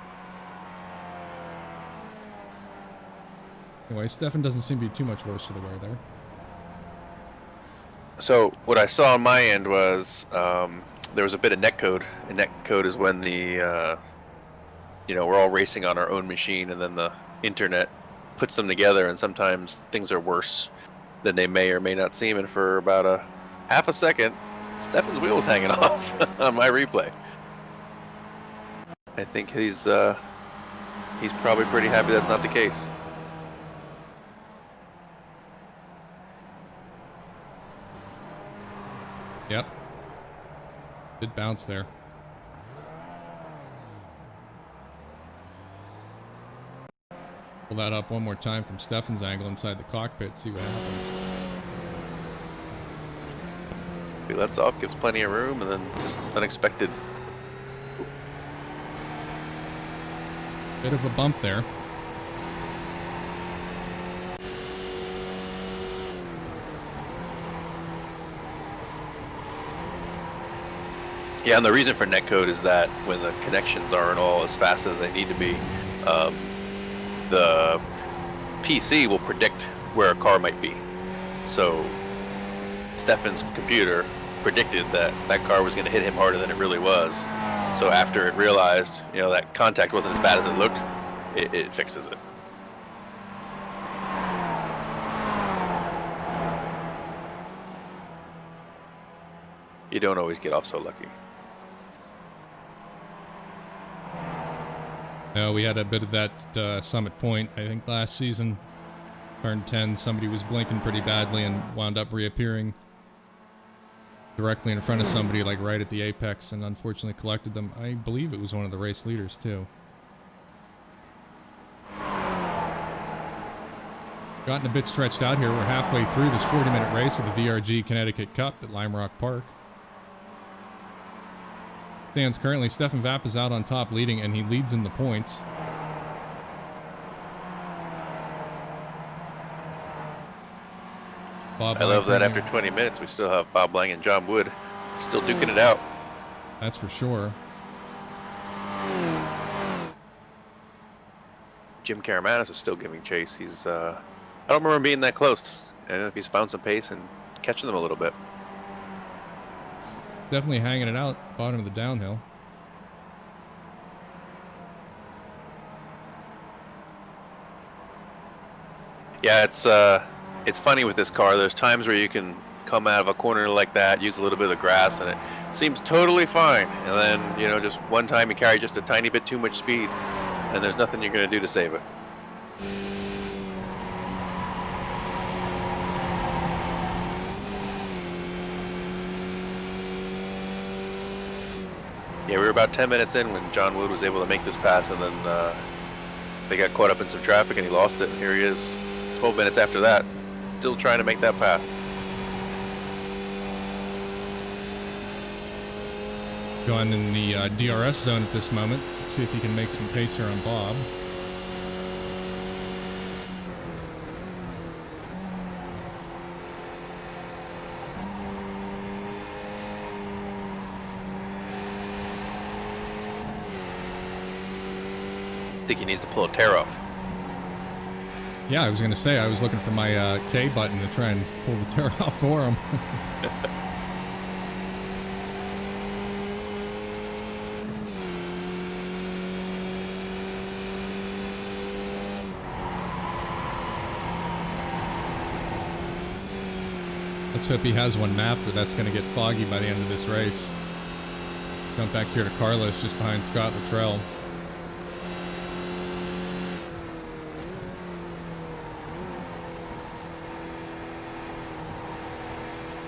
Anyway, Stefan doesn't seem to be too much worse to the wear there. So what I saw on my end was there was a bit of netcode, and netcode is when the we're all racing on our own machine, and then the internet puts them together, and sometimes things are worse than they may or may not seem. And for about a half a second, Stefan's wheel was hanging off on my replay. I think he's probably pretty happy that's not the case. Did bounce there. Pull that up one more time from Stefan's angle inside the cockpit, see what happens. He lets off, gives plenty of room, and then just unexpected. Bit of a bump there. Yeah, and the reason for netcode is that when the connections aren't all as fast as they need to be, the PC will predict where a car might be. So Stefan's computer predicted that that car was going to hit him harder than it really was. So after it realized, you know, that contact wasn't as bad as it looked, it fixes it. You don't always get off so lucky. No, we had a bit of that Summit Point, I think last season. Turn 10, somebody was blinking pretty badly and wound up reappearing directly in front of somebody, like right at the apex, and unfortunately collected them. I believe it was one of the race leaders, too. Gotten a bit stretched out here. We're halfway through this 40-minute race of the VRG Connecticut Cup at Lime Rock Park. Stands currently, Stefan Vapp is out on top leading, and he leads in the points. Bob I love Lang that after 20 minutes, we still have Bob Lang and John Wood still duking it out. That's for sure. Jim Karamanis is still giving chase. He's, I don't remember him being that close. I don't know if he's found some pace and catching them a little bit. Definitely hanging it out, bottom of the downhill. Yeah, it's funny with this car. There's times where you can come out of a corner like that, use a little bit of the grass, and it seems totally fine. And then, you know, just one time you carry just a tiny bit too much speed, and there's nothing you're going to do to save it. Yeah, we were about 10 minutes in when John Wood was able to make this pass, and then they got caught up in some traffic and he lost it. And here he is 12 minutes after that, still trying to make that pass. Going in the DRS zone at this moment. Let's see if he can make some pace here on Bob. I think he needs to pull a tear off. Yeah, I was going to say, I was looking for my K button to try and pull the tear off for him. Let's hope he has one mapped, or that's going to get foggy by the end of this race. Jump back here to Carlos, just behind Scott Luttrell.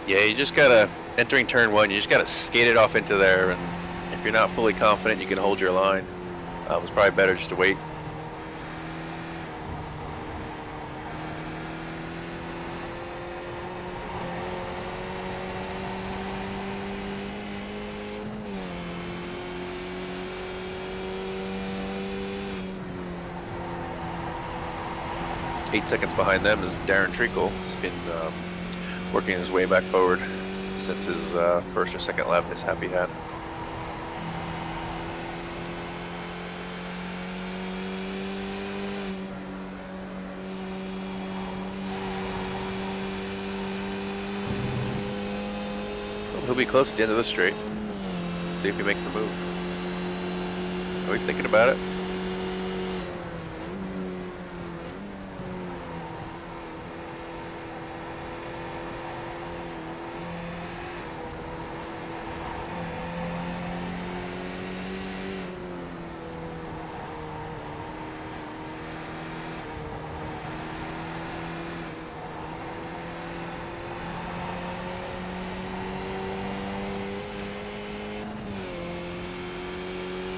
Yeah, you just gotta, entering turn one, you just gotta skate it off into there, and if you're not fully confident, you can hold your line. It's probably better just to wait. Eight seconds behind them is Darren Treacle. He's been working his way back forward since his first or second lap mishap he had. Well, he'll be close at the end of this straight. Let's see if he makes the move. Always thinking about it.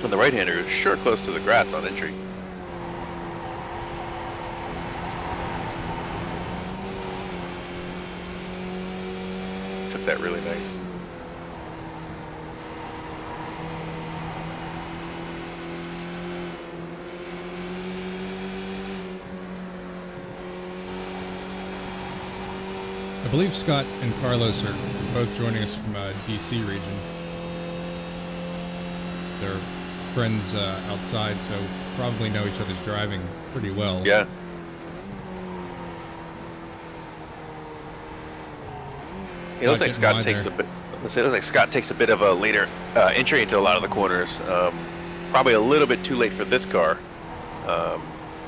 And the right-hander is sure close to the grass on entry. Took that really nice. I believe Scott and Carlos are both joining us from DC region. They're friends outside, so probably know each other's driving pretty well. Yeah. It looks like Scott takes a bit. It looks like Scott takes a bit of a later entry into a lot of the corners. Probably a little bit too late for this car.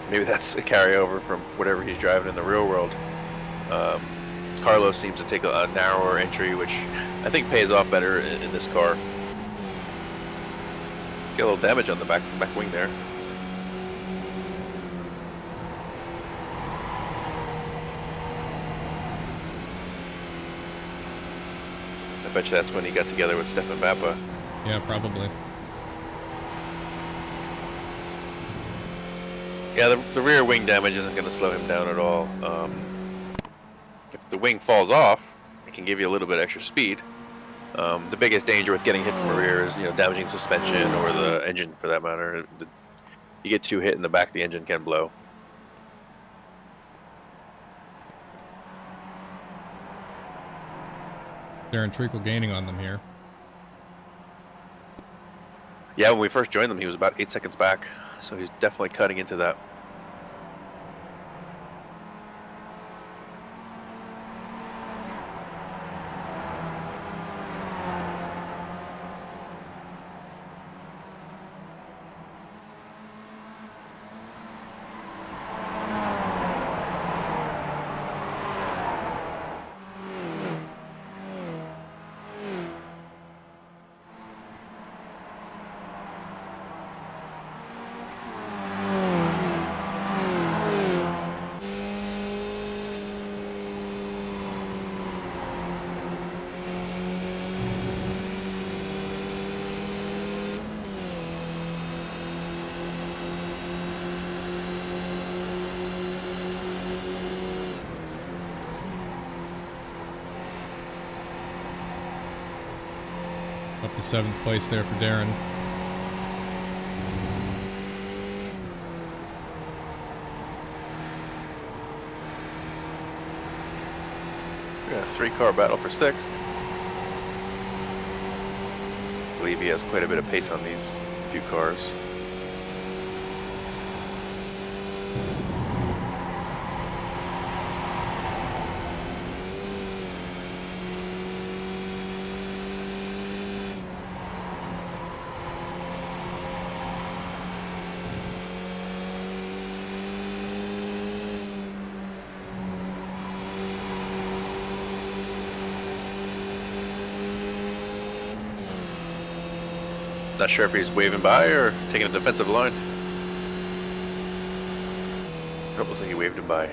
Maybe that's a carryover from whatever he's driving in the real world. Carlos seems to take a narrower entry, which I think pays off better in this car. Get a little damage on the back wing there. I bet you that's when he got together with Stefan Bappa. Yeah, probably. Yeah, the rear wing damage isn't going to slow him down at all. If the wing falls off, it can give you a little bit extra speed. The biggest danger with getting hit from the rear is, damaging suspension or the engine, for that matter. You get too hit in the back, the engine can blow. Darren Treacle gaining on them here. Yeah, when we first joined them, he was about 8 seconds back, so he's definitely cutting into that. Up to 7th place there for Darren. We got a 3-car battle for 6th. I believe he has quite a bit of pace on these few cars. Not sure if he's waving by or taking a defensive line. Oh, looks like he waved him by.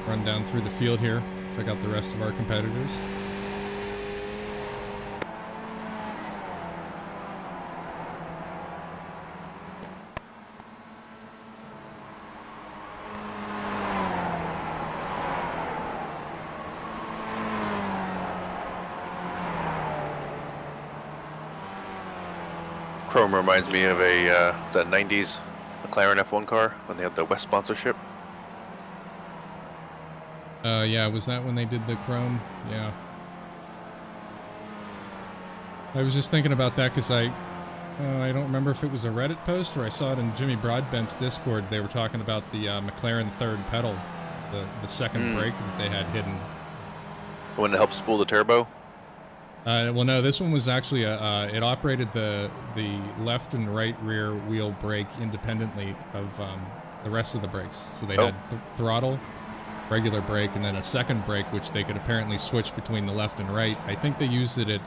Run down through the field here. Check out the rest of our competitors. Chrome reminds me of the 90s McLaren F1 car when they had the West sponsorship. Yeah, was that when they did the chrome? Yeah. I was just thinking about that because I don't remember if it was a Reddit post or I saw it in Jimmy Broadbent's Discord. They were talking about the McLaren third pedal, the second brake that they had hidden. The one that helps spool the turbo? Well, no, this one was actually it operated the left and right rear wheel brake independently of the rest of the brakes. So they had throttle, regular brake, and then a second brake, which they could apparently switch between the left and right. I think they used it at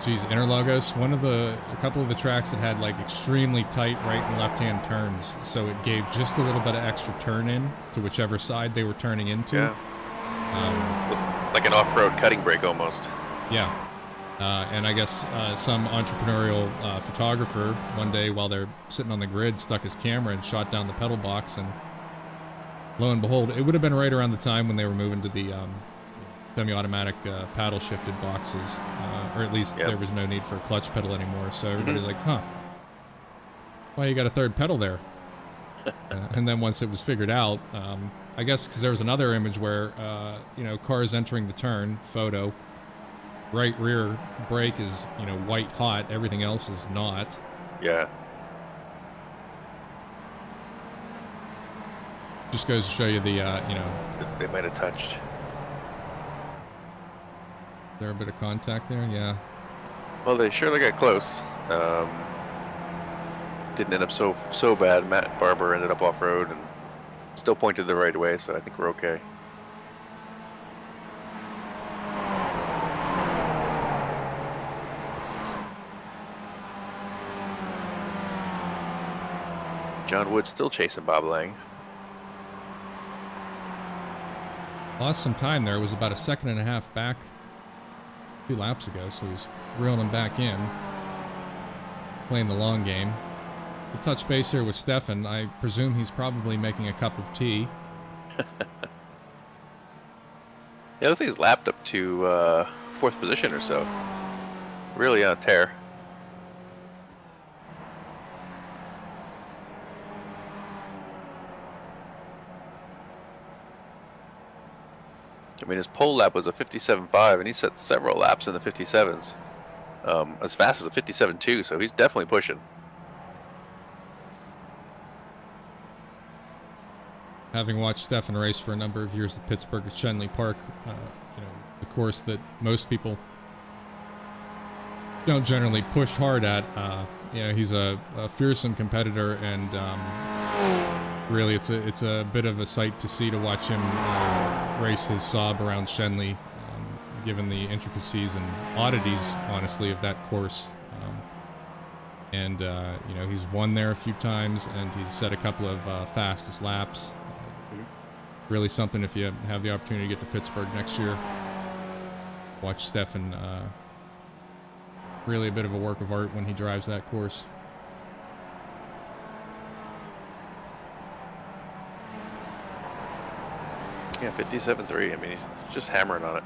Geez, Interlagos, a couple of the tracks that had like extremely tight right and left-hand turns, so it gave just a little bit of extra turn in to whichever side they were turning into. Yeah. Like an off-road cutting brake almost. Yeah. And I guess some entrepreneurial photographer one day while they're sitting on the grid stuck his camera and shot down the pedal box, and lo and behold, it would have been right around the time when they were moving to the semi-automatic paddle shifted boxes, or at least there was no need for a clutch pedal anymore, so everybody's like, huh, why you got a third pedal there? And then once it was figured out, I guess because there was another image where cars entering the turn photo, right rear brake is white hot, everything else is not. Yeah. Just goes to show you the They might have touched. Is there a bit of contact there? Yeah. Well, they surely got close. Didn't end up so bad. Matt Barber ended up off road and still pointed the right way, so I think we're okay. John Wood still chasing Bob Lang. Lost some time there. It was about a second and a half back 2 laps ago, so he's reeling him back in. Playing the long game. The touch base here with Stefan. I presume he's probably making a cup of tea. Yeah, this thing's lapped up to 4th position or so. Really on a tear. I mean, his pole lap was a 57.5, and he set several laps in the 57s. As fast as a 57.2, so he's definitely pushing. Having watched Stefan race for a number of years at Pittsburgh at Shenley Park, the course that most people don't generally push hard at, he's a fearsome competitor, and really it's a bit of a sight to see to watch him race his Saab around Shenley, given the intricacies and oddities, honestly, of that course. He's won there a few times, and he's set a couple of fastest laps. Really something if you have the opportunity to get to Pittsburgh next year. Watch Stefan, really a bit of a work of art when he drives that course. Yeah, 57.3. I mean, he's just hammering on it.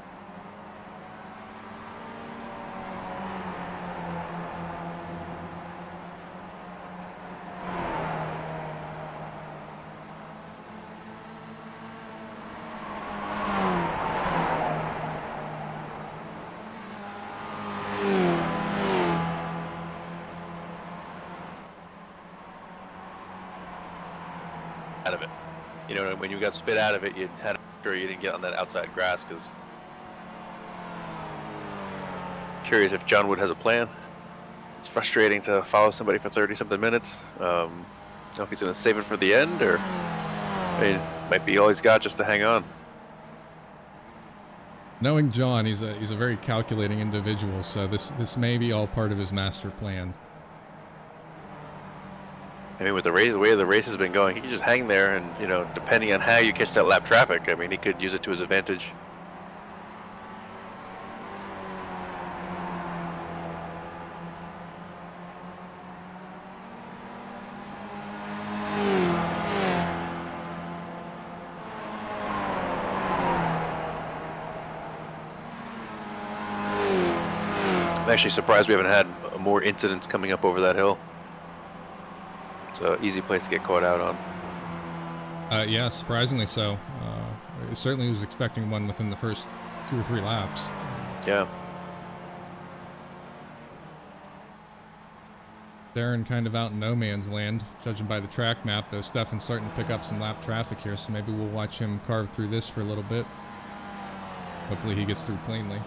Out of it. When you got spit out of it, you had to make sure you didn't get on that outside grass, because curious if John Wood has a plan. It's frustrating to follow somebody for 30-something minutes. I don't know if he's going to save it for the end, or might be all he's got just to hang on. Knowing John, he's a very calculating individual, so this may be all part of his master plan. I mean, with the way the race has been going, he can just hang there, and depending on how you catch that lap traffic, I mean, he could use it to his advantage. I'm actually surprised we haven't had more incidents coming up over that hill. It's an easy place to get caught out on. Yeah, surprisingly so. I certainly was expecting one within the first 2 or 3 laps. Yeah. Darren kind of out in no man's land, judging by the track map, though Stefan's starting to pick up some lap traffic here, so maybe we'll watch him carve through this for a little bit. Hopefully he gets through cleanly.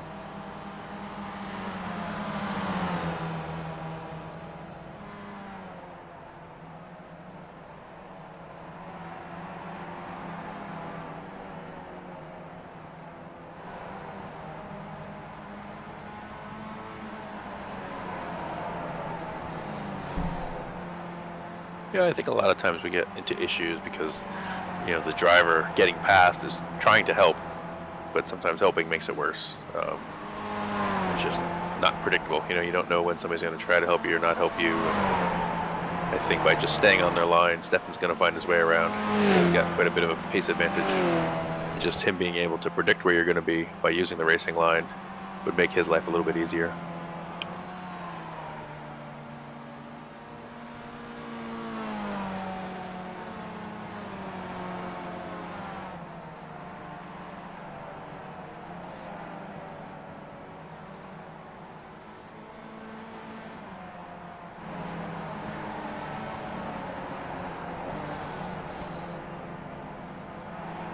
Yeah, I think a lot of times we get into issues because, the driver getting past is trying to help, but sometimes helping makes it worse. It's just not predictable. You don't know when somebody's going to try to help you or not help you. And I think by just staying on their line, Stefan's going to find his way around. He's got quite a bit of a pace advantage. Just him being able to predict where you're going to be by using the racing line would make his life a little bit easier.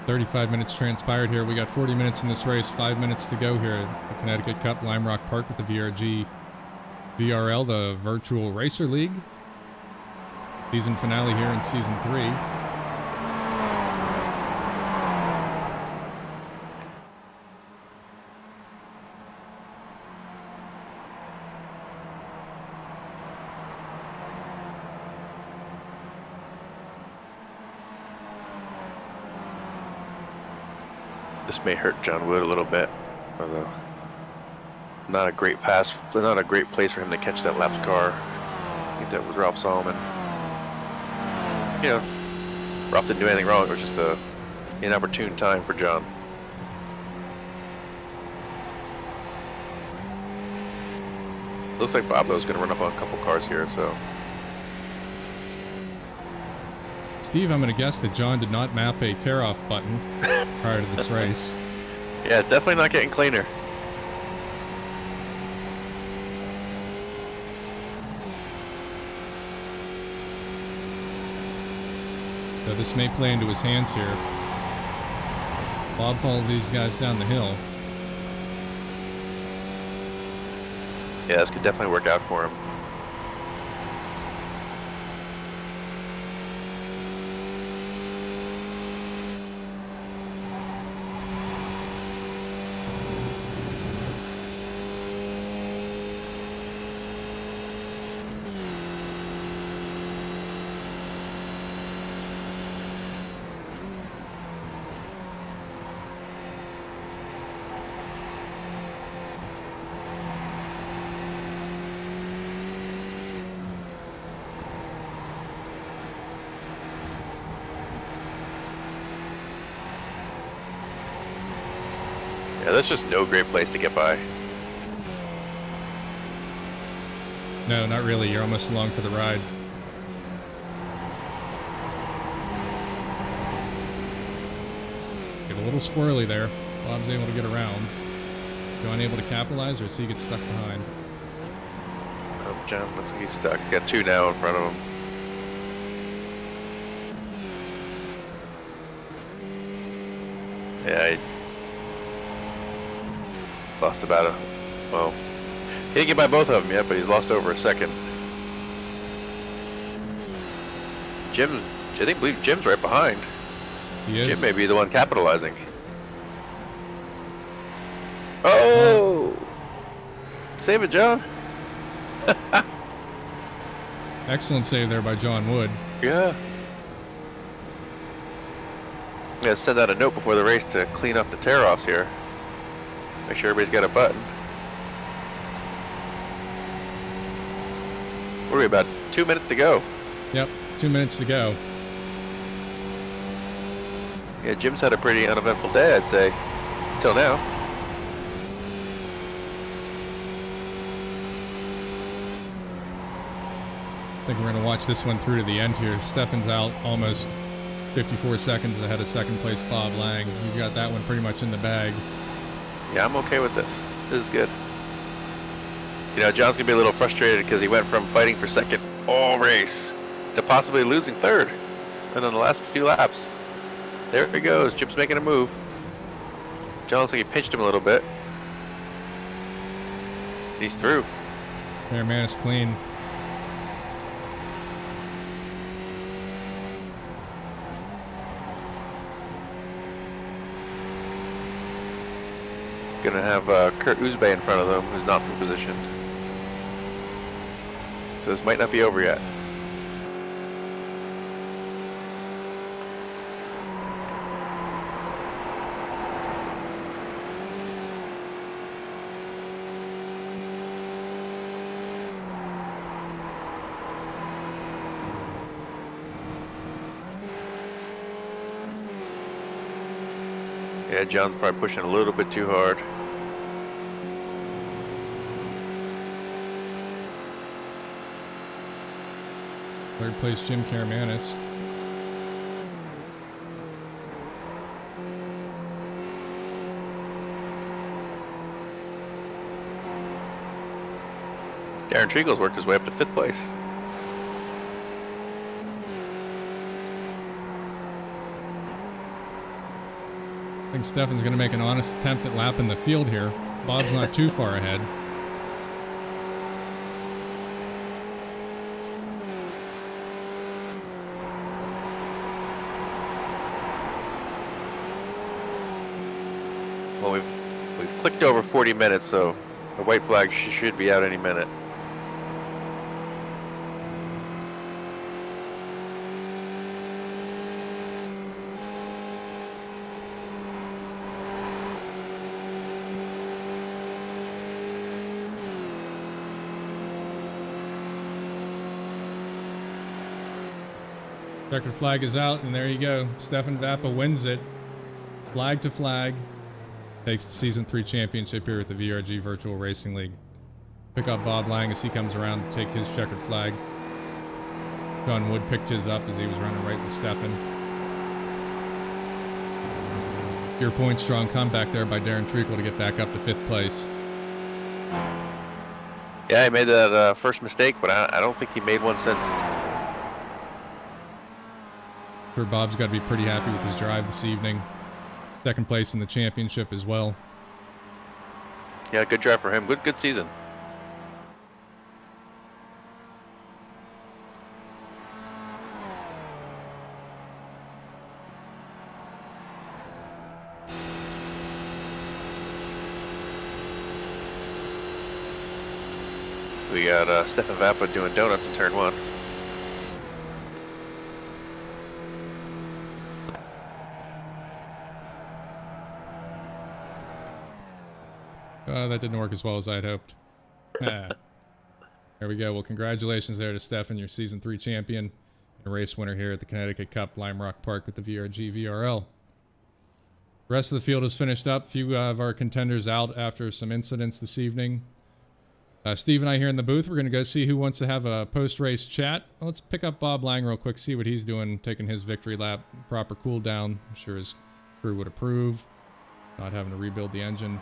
"35 minutes transpired here. We got 40 minutes in this race, 5 minutes to go here at the Connecticut Cup, Lime Rock Park with the VRG VRL, the Virtual Racer League. Season finale here in Season 3. This may hurt John Wood a little bit, although not a great pass, not a great place for him to catch that lapped car. I think that was Ralph Solomon. Ralph didn't do anything wrong. It was just an inopportune time for John. Looks like Bob though is going to run up on a couple cars here, so. Steve, I'm going to guess that John did not map a tear-off button prior to this race. Yeah, it's definitely not getting cleaner. So this may play into his hands here. Bob followed these guys down the hill. Yeah, this could definitely work out for him. Yeah, that's just no great place to get by. No, not really. You're almost along for the ride. Get a little squirrely there. Bob's able to get around. John able to capitalize, or does he get stuck behind? Oh, John looks like he's stuck. He's got two now in front of him. Yeah, he lost about a, well, he didn't get by both of them yet, but he's lost over a second. I believe Jim's right behind. He is. Jim may be the one capitalizing. Oh! Save it, John. Excellent save there by John Wood. Yeah. Yeah, send out a note before the race to clean up the tear-offs here. Make sure everybody's got a button. What are we, about 2 minutes to go? Yep, 2 minutes to go. Yeah, Jim's had a pretty uneventful day, I'd say. Until now. I think we're going to watch this one through to the end here. Stefan's out almost 54 seconds ahead of second place Bob Lang. He's got that one pretty much in the bag. Yeah, I'm okay with this. This is good. John's going to be a little frustrated because he went from fighting for second all race to possibly losing third. And on the last few laps, there he goes. Jim's making a move. John looks like he pinched him a little bit. He's through. There, man, it's clean. Gonna have Kurt Uzbey in front of them, who's not in position. So this might not be over yet. Yeah, John's probably pushing a little bit too hard. Third place, Jim Karamanis. Darren Treagle's worked his way up to 5th place. I think Stefan's going to make an honest attempt at lapping the field here. Bob's not too far ahead. Well, we've clicked over 40 minutes, so the white flag should be out any minute. Checkered flag is out, and there you go. Stefan Vappa wins it. Flag to flag. Takes the Season 3 championship here at the VRG Virtual Racing League. Pick up Bob Lang as he comes around to take his checkered flag. John Wood picked his up as he was running right with Stefan. Your point strong comeback there by Darren Treacle to get back up to 5th place. Yeah, he made that first mistake, but I don't think he made one since. Sure, Bob's got to be pretty happy with his drive this evening. 2nd place in the championship as well. Yeah, good drive for him. Good season. We got Stefan Vappa doing donuts in turn 1. That didn't work as well as I had hoped. There we go. Well, congratulations there to Stefan, your Season 3 champion and race winner here at the Connecticut Cup, Lime Rock Park with the VRG VRL. The rest of the field is finished up. A few of our contenders out after some incidents this evening. Steve and I here in the booth, we're going to go see who wants to have a post-race chat. Let's pick up Bob Lang real quick, see what he's doing, taking his victory lap, proper cool down. I'm sure his crew would approve, not having to rebuild the engine.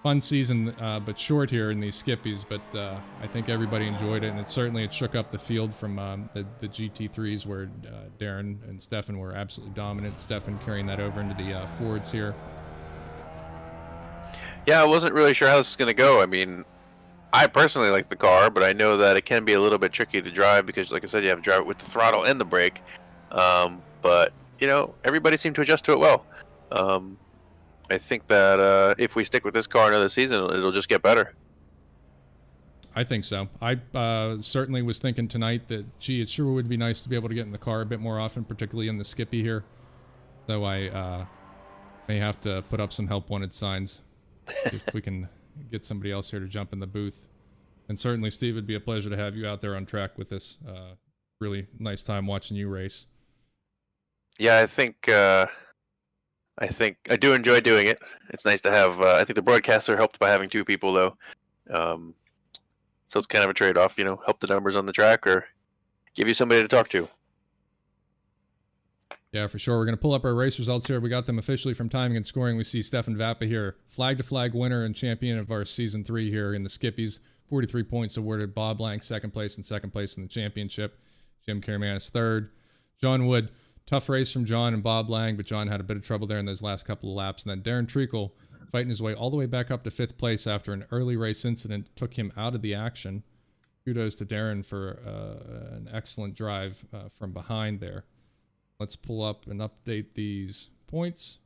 Fun season, but short here in these Skippies, but I think everybody enjoyed it, and it shook up the field from the GT3s where Darren and Stefan were absolutely dominant. Stefan carrying that over into the Fords here. Yeah, I wasn't really sure how this was going to go. I mean, I personally like the car, but I know that it can be a little bit tricky to drive because, like I said, you have to drive it with the throttle and the brake. But, you know, everybody seemed to adjust to it well. I think that if we stick with this car another season, it'll just get better. I think so. I certainly was thinking tonight that, gee, it sure would be nice to be able to get in the car a bit more often, particularly in the Skippy here. So I may have to put up some help wanted signs if we can get somebody else here to jump in the booth. And certainly, Steve, it'd be a pleasure to have you out there on track with us. Really nice time watching you race. Yeah, I think I do enjoy doing it. It's nice to have. I think the broadcasts are helped by having 2 people, though. So it's kind of a trade-off, you know, help the numbers on the track or give you somebody to talk to. Yeah, for sure. We're going to pull up our race results here. We got them officially from timing and scoring. We see Stefan Vappa here, flag-to-flag winner and champion of our Season 3 here in the Skippies. 43 points awarded. Bob Lang, 2nd place and 2nd place in the championship. Jim Karamanis, 3rd. John Wood, tough race from John and Bob Lang, but John had a bit of trouble there in those last couple of laps. And then Darren Treacle fighting his way all the way back up to 5th place after an early race incident took him out of the action. Kudos to Darren for an excellent drive from behind there. Let's pull up and update these points.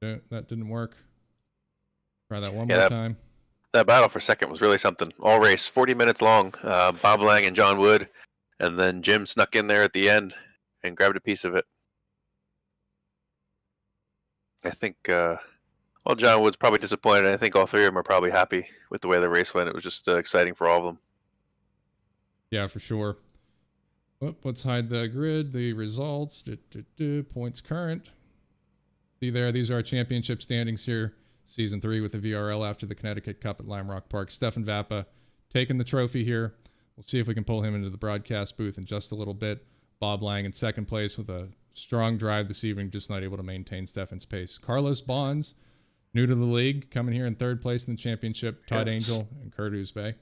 That didn't work. Try that one more time. That battle for 2nd was really something. All race, 40 minutes long. Bob Lang and John Wood. And then Jim snuck in there at the end and grabbed a piece of it. I think, John Wood's probably disappointed. I think all 3 of them are probably happy with the way the race went. It was just exciting for all of them. Yeah, for sure. let's hide the grid, the results, points current. See there, these are our championship standings here. Season 3 with the VRL after the Connecticut Cup at Lime Rock Park. Stefan Vappa taking the trophy here. We'll see if we can pull him into the broadcast booth in just a little bit. Bob Lang in second place with a strong drive this evening, just not able to maintain Stefan's pace. Carlos Bonds, new to the league, coming here in third place in the championship. Todd Angel and Kurt Uzbey.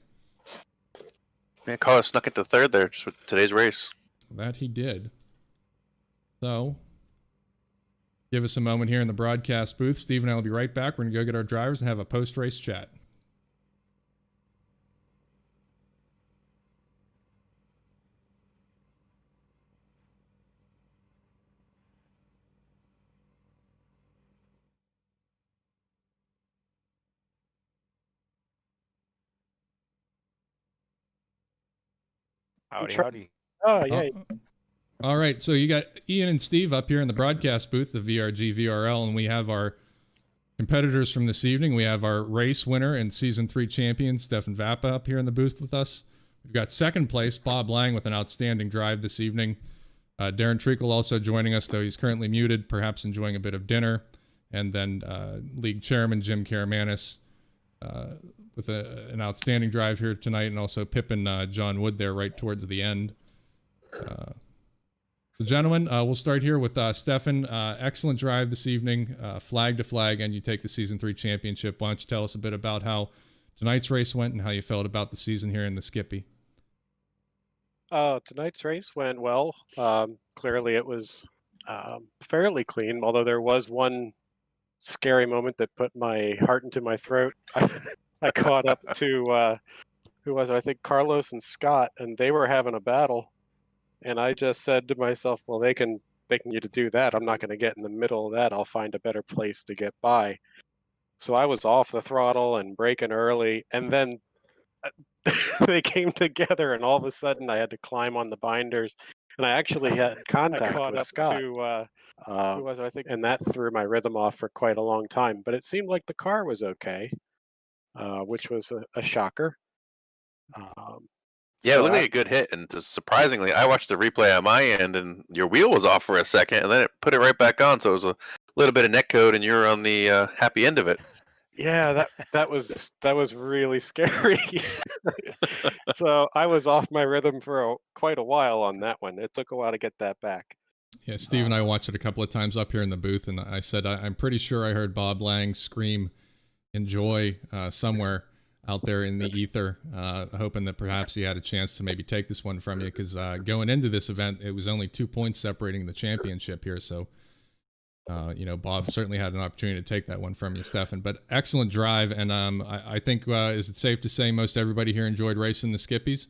Man, Carlos snuck into third there just with today's race. That he did. So, give us a moment here in the broadcast booth. Steve and I will be right back. We're going to go get our drivers and have a post-race chat. Howdy. Oh, yeah. All right, so you got Ian and Steve up here in the broadcast booth, the VRG VRL, and we have our competitors from this evening. We have our race winner and Season 3 champion, Stefan Vappa, up here in the booth with us. We've got second place, Bob Lang, with an outstanding drive this evening. Darren Treacle also joining us, though he's currently muted, perhaps enjoying a bit of dinner. And then League Chairman Jim Karamanis with an outstanding drive here tonight, and also pipping John Wood there right towards the end. So, gentlemen, we'll start here with Stefan. Excellent drive this evening, flag to flag, and you take the Season 3 championship. Why don't you tell us a bit about how tonight's race went and how you felt about the season here in the Skippy? Tonight's race went well. Clearly, it was fairly clean, although there was one scary moment that put my heart into my throat. I caught up to, who was it? I think Carlos and Scott, and they were having a battle. And I just said to myself, well, they can you to do that. I'm not going to get in the middle of that. I'll find a better place to get by. So I was off the throttle and braking early, and then they came together, and all of a sudden I had to climb on the binders, and I actually had contact with Scott. Who was it? I think, and that threw my rhythm off for quite a long time. But it seemed like the car was okay, which was a shocker. Yeah, it looked like a good hit, and just surprisingly, I watched the replay on my end, and your wheel was off for a second, and then it put it right back on, so it was a little bit of netcode, and you were on the happy end of it. Yeah, that was really scary. So I was off my rhythm for quite a while on that one. It took a while to get that back. Yeah, Steve and I watched it a couple of times up here in the booth, and I said, I'm pretty sure I heard Bob Lang scream in joy somewhere out there in the ether, hoping that perhaps he had a chance to maybe take this one from you, because going into this event, it was only 2 points separating the championship here, so Bob certainly had an opportunity to take that one from you, Stefan. But excellent drive, and I think, is it safe to say most everybody here enjoyed racing the Skippies?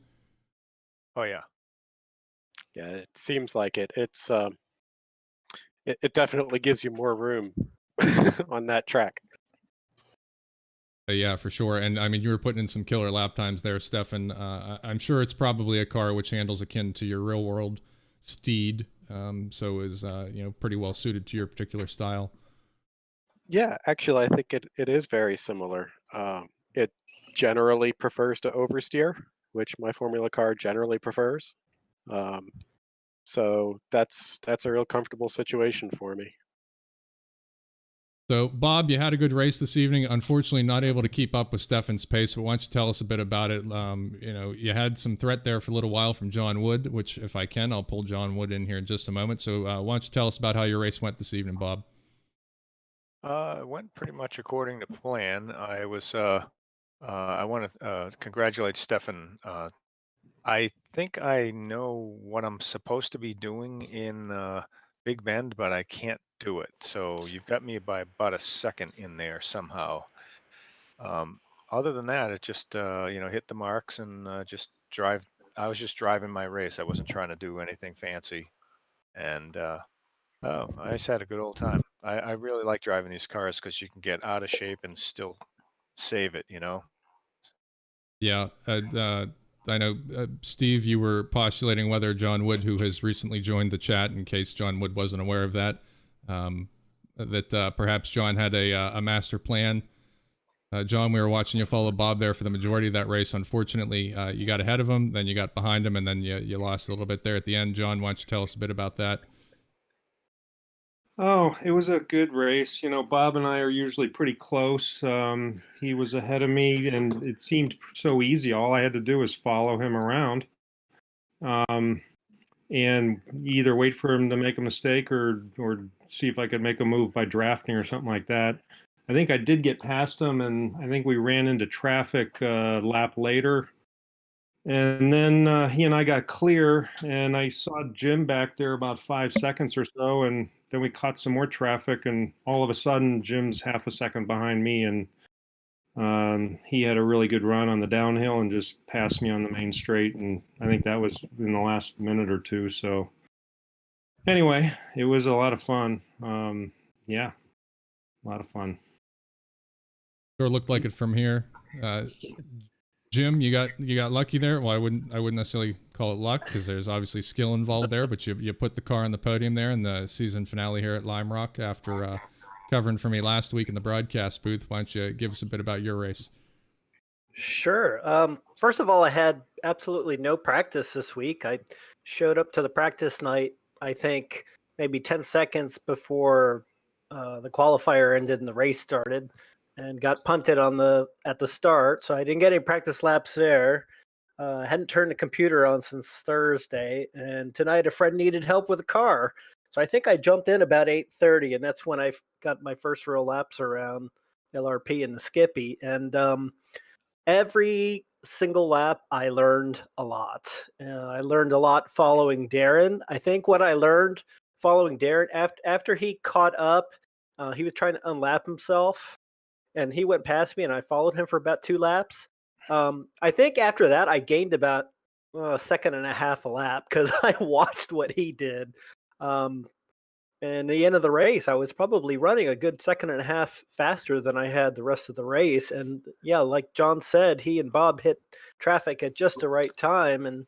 Oh, yeah. Yeah, it seems like it. It's it definitely gives you more room on that track. Yeah, for sure. And I mean, you were putting in some killer lap times there, Stefan. I'm sure it's probably a car which handles akin to your real world Steed. So is pretty well suited to your particular style. Yeah, actually, I think it is very similar. It generally prefers to oversteer, which my Formula car generally prefers. So that's a real comfortable situation for me. So, Bob, you had a good race this evening. Unfortunately, not able to keep up with Stefan's pace, but why don't you tell us a bit about it? You had some threat there for a little while from John Wood, which, if I can, I'll pull John Wood in here in just a moment. So, why don't you tell us about how your race went this evening, Bob? It went pretty much according to plan. I want to congratulate Stefan. I think I know what I'm supposed to be doing in Big Bend, but I can't do it. So you've got me by about a second in there somehow. Other than that, it just hit the marks and just drive. I was just driving my race. I wasn't trying to do anything fancy, and I just had a good old time. I really like driving these cars because you can get out of shape and still save it. Yeah, I know, Steve, you were postulating whether John Wood, who has recently joined the chat, in case John Wood wasn't aware of that, that perhaps John had a master plan John, we were watching you follow Bob there for the majority of that race. Unfortunately, you got ahead of him, then you got behind him, and then you lost a little bit there at the end. John, why don't you tell us a bit about that? Oh, it was a good race. Bob and I are usually pretty close. He was ahead of me, and it seemed so easy. All I had to do was follow him around, and either wait for him to make a mistake or see if I could make a move by drafting or something like that. I think I did get past him, and I think we ran into traffic a lap later. And then he and I got clear, and I saw Jim back there about 5 seconds or so, and then we caught some more traffic, and all of a sudden Jim's half a second behind me, and he had a really good run on the downhill and just passed me on the main straight, and I think that was in the last minute or two. So anyway, it was a lot of fun. Yeah, a lot of fun. Sure looked like it from here. Jim, you got lucky there. Well, I wouldn't necessarily call it luck because there's obviously skill involved there, but you put the car on the podium there in the season finale here at Lime Rock after covering for me last week in the broadcast booth. Why don't you give us a bit about your race? Sure. First of all, I had absolutely no practice this week. I showed up to the practice night, I think maybe 10 seconds before the qualifier ended and the race started, and got punted at the start. So I didn't get any practice laps there. I hadn't turned the computer on since Thursday, and tonight a friend needed help with a car. So I think I jumped in about 8:30, and that's when I got my first real laps around LRP and the Skippy. And every single lap, I learned a lot. I learned a lot following Darren. I think what I learned following Darren, after he caught up, he was trying to unlap himself, and he went past me, and I followed him for about 2 laps. I think after that, I gained about a second and a half a lap because I watched what he did. And the end of the race, I was probably running a good second and a half faster than I had the rest of the race. And yeah, like John said, he and Bob hit traffic at just the right time. And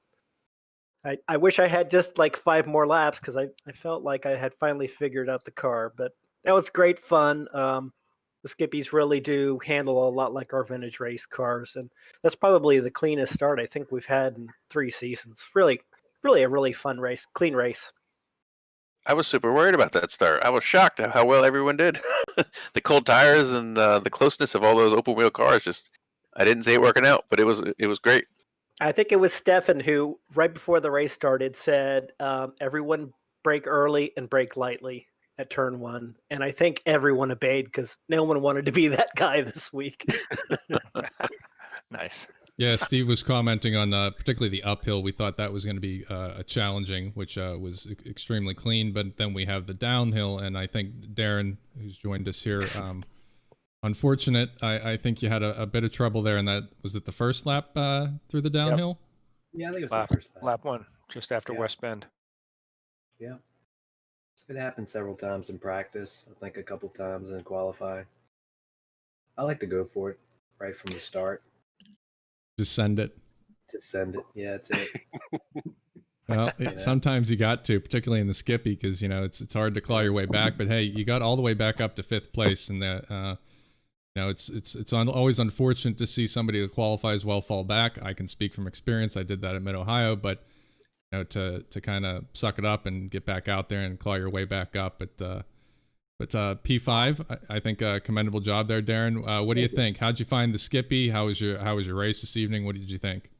I wish I had just like 5 more laps because I felt like I had finally figured out the car. But that was great fun. The Skippies really do handle a lot like our vintage race cars. And that's probably the cleanest start I think we've had in 3 seasons. Really a really fun race, clean race. I was super worried about that start. I was shocked at how well everyone did. The cold tires and the closeness of all those open wheel cars, I didn't see it working out, but it was great. I think it was Stefan who, right before the race started, said everyone brake early and brake lightly at turn 1. And I think everyone obeyed because no one wanted to be that guy this week. Nice. Yeah, Steve was commenting on particularly the uphill. We thought that was going to be challenging, which was extremely clean. But then we have the downhill, and I think Darren, who's joined us here, unfortunate. I think you had a bit of trouble there, and that was it the first lap through the downhill? Yep. Yeah, I think it was Lap, the first lap. lap 1, just after Yeah. West Bend. Yeah. It happened several times in practice. I think a couple times in qualifying. I like to go for it right from the start. Just send it. Just send it. Yeah, that's it. Well, sometimes you got to, particularly in the Skippy, because it's hard to claw your way back. But hey, you got all the way back up to 5th place, and that it's always unfortunate to see somebody who qualifies well fall back. I can speak from experience. I did that at Mid Ohio, but to kind of suck it up and get back out there and claw your way back up. But P5, I think a commendable job there, Darren. What do you think? How'd you find the Skippy? How was your race this evening? What did you think?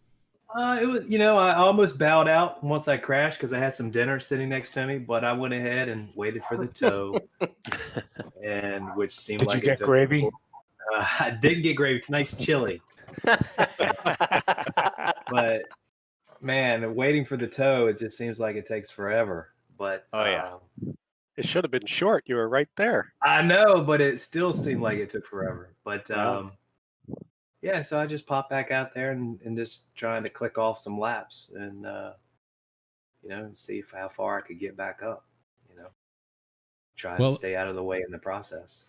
It was, I almost bowed out once I crashed because I had some dinner sitting next to me, but I went ahead and waited for the tow, and which seemed Did like you it get took. gravy? I didn't get gravy. Tonight's chili, but man, waiting for the tow, it just seems like it takes forever. But Oh, yeah. It should have been short. You were right there. I know, but it still seemed like it took forever. But Wow. yeah, so I just popped back out there and just trying to click off some laps and and see how far I could get back up. Try to stay out of the way in the process.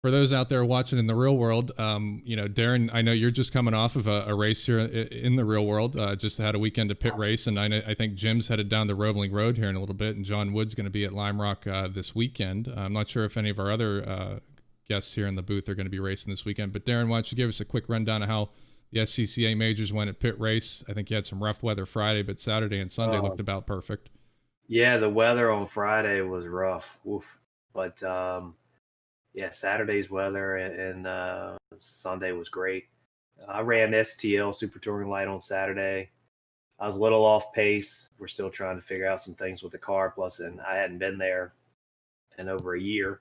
For those out there watching in the real world, Darren, I know you're just coming off of a race here in the real world. Just had a weekend to pit race, and I think Jim's headed down the Roebling Road here in a little bit, and John Wood's going to be at Lime Rock this weekend. I'm not sure if any of our other guests here in the booth are going to be racing this weekend. But Darren, why don't you give us a quick rundown of how the SCCA majors went at pit race? I think you had some rough weather Friday, but Saturday and Sunday looked about perfect. Yeah, the weather on Friday was rough. Oof. But yeah, Saturday's weather and Sunday was great. I ran STL Super Touring Light on Saturday. I was a little off pace. We're still trying to figure out some things with the car. Plus, and I hadn't been there in over a year.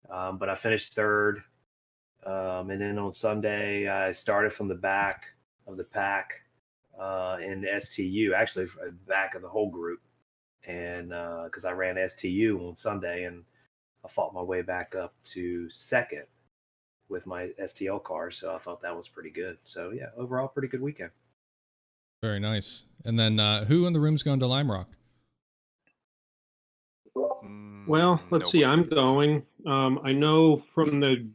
But I finished third. And then on Sunday, I started from the back of the pack in STU, actually back of the whole group. And because I ran STU on Sunday, and I fought my way back up to second with my STL car. So I thought that was pretty good. So yeah, overall, pretty good weekend. Very nice. And then who in the room's going to Lime Rock? Well, let's see. I'm going. I know from the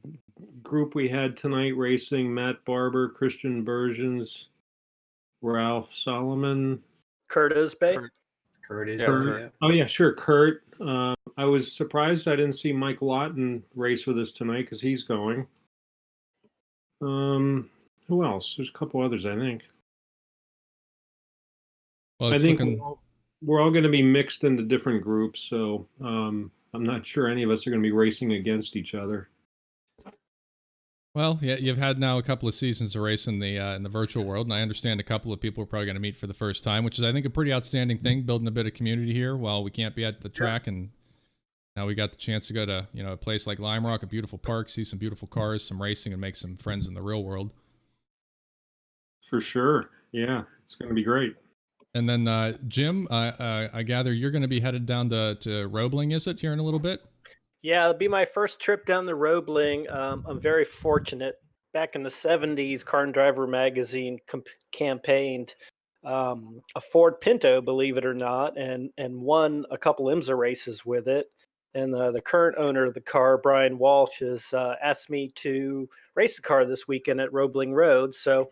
group we had tonight racing, Matt Barber, Christian Versions, Ralph Solomon, Kurt Isbay. Kurt is. Kurt. Yeah. Oh yeah, sure, Kurt. I was surprised I didn't see Mike Lawton race with us tonight because he's going. Who else? There's a couple others, I think. Well, I think we're all going to be mixed into different groups, so I'm not sure any of us are going to be racing against each other. Well, yeah, you've had now a couple of seasons of race in the virtual world, and I understand a couple of people are probably going to meet for the first time, which is, I think, a pretty outstanding thing, building a bit of community here while we can't be at the track. And now we got the chance to go to, a place like Lime Rock, a beautiful park, see some beautiful cars, some racing, and make some friends in the real world. For sure. Yeah, it's going to be great. And then, Jim, I gather you're going to be headed down to Roebling, is it, here in a little bit? Yeah, it'll be my first trip down the Roebling. I'm very fortunate. Back in the 70s, Car and Driver magazine campaigned a Ford Pinto, believe it or not, and won a couple IMSA races with it. And the current owner of the car, Brian Walsh, has asked me to race the car this weekend at Roebling Road. So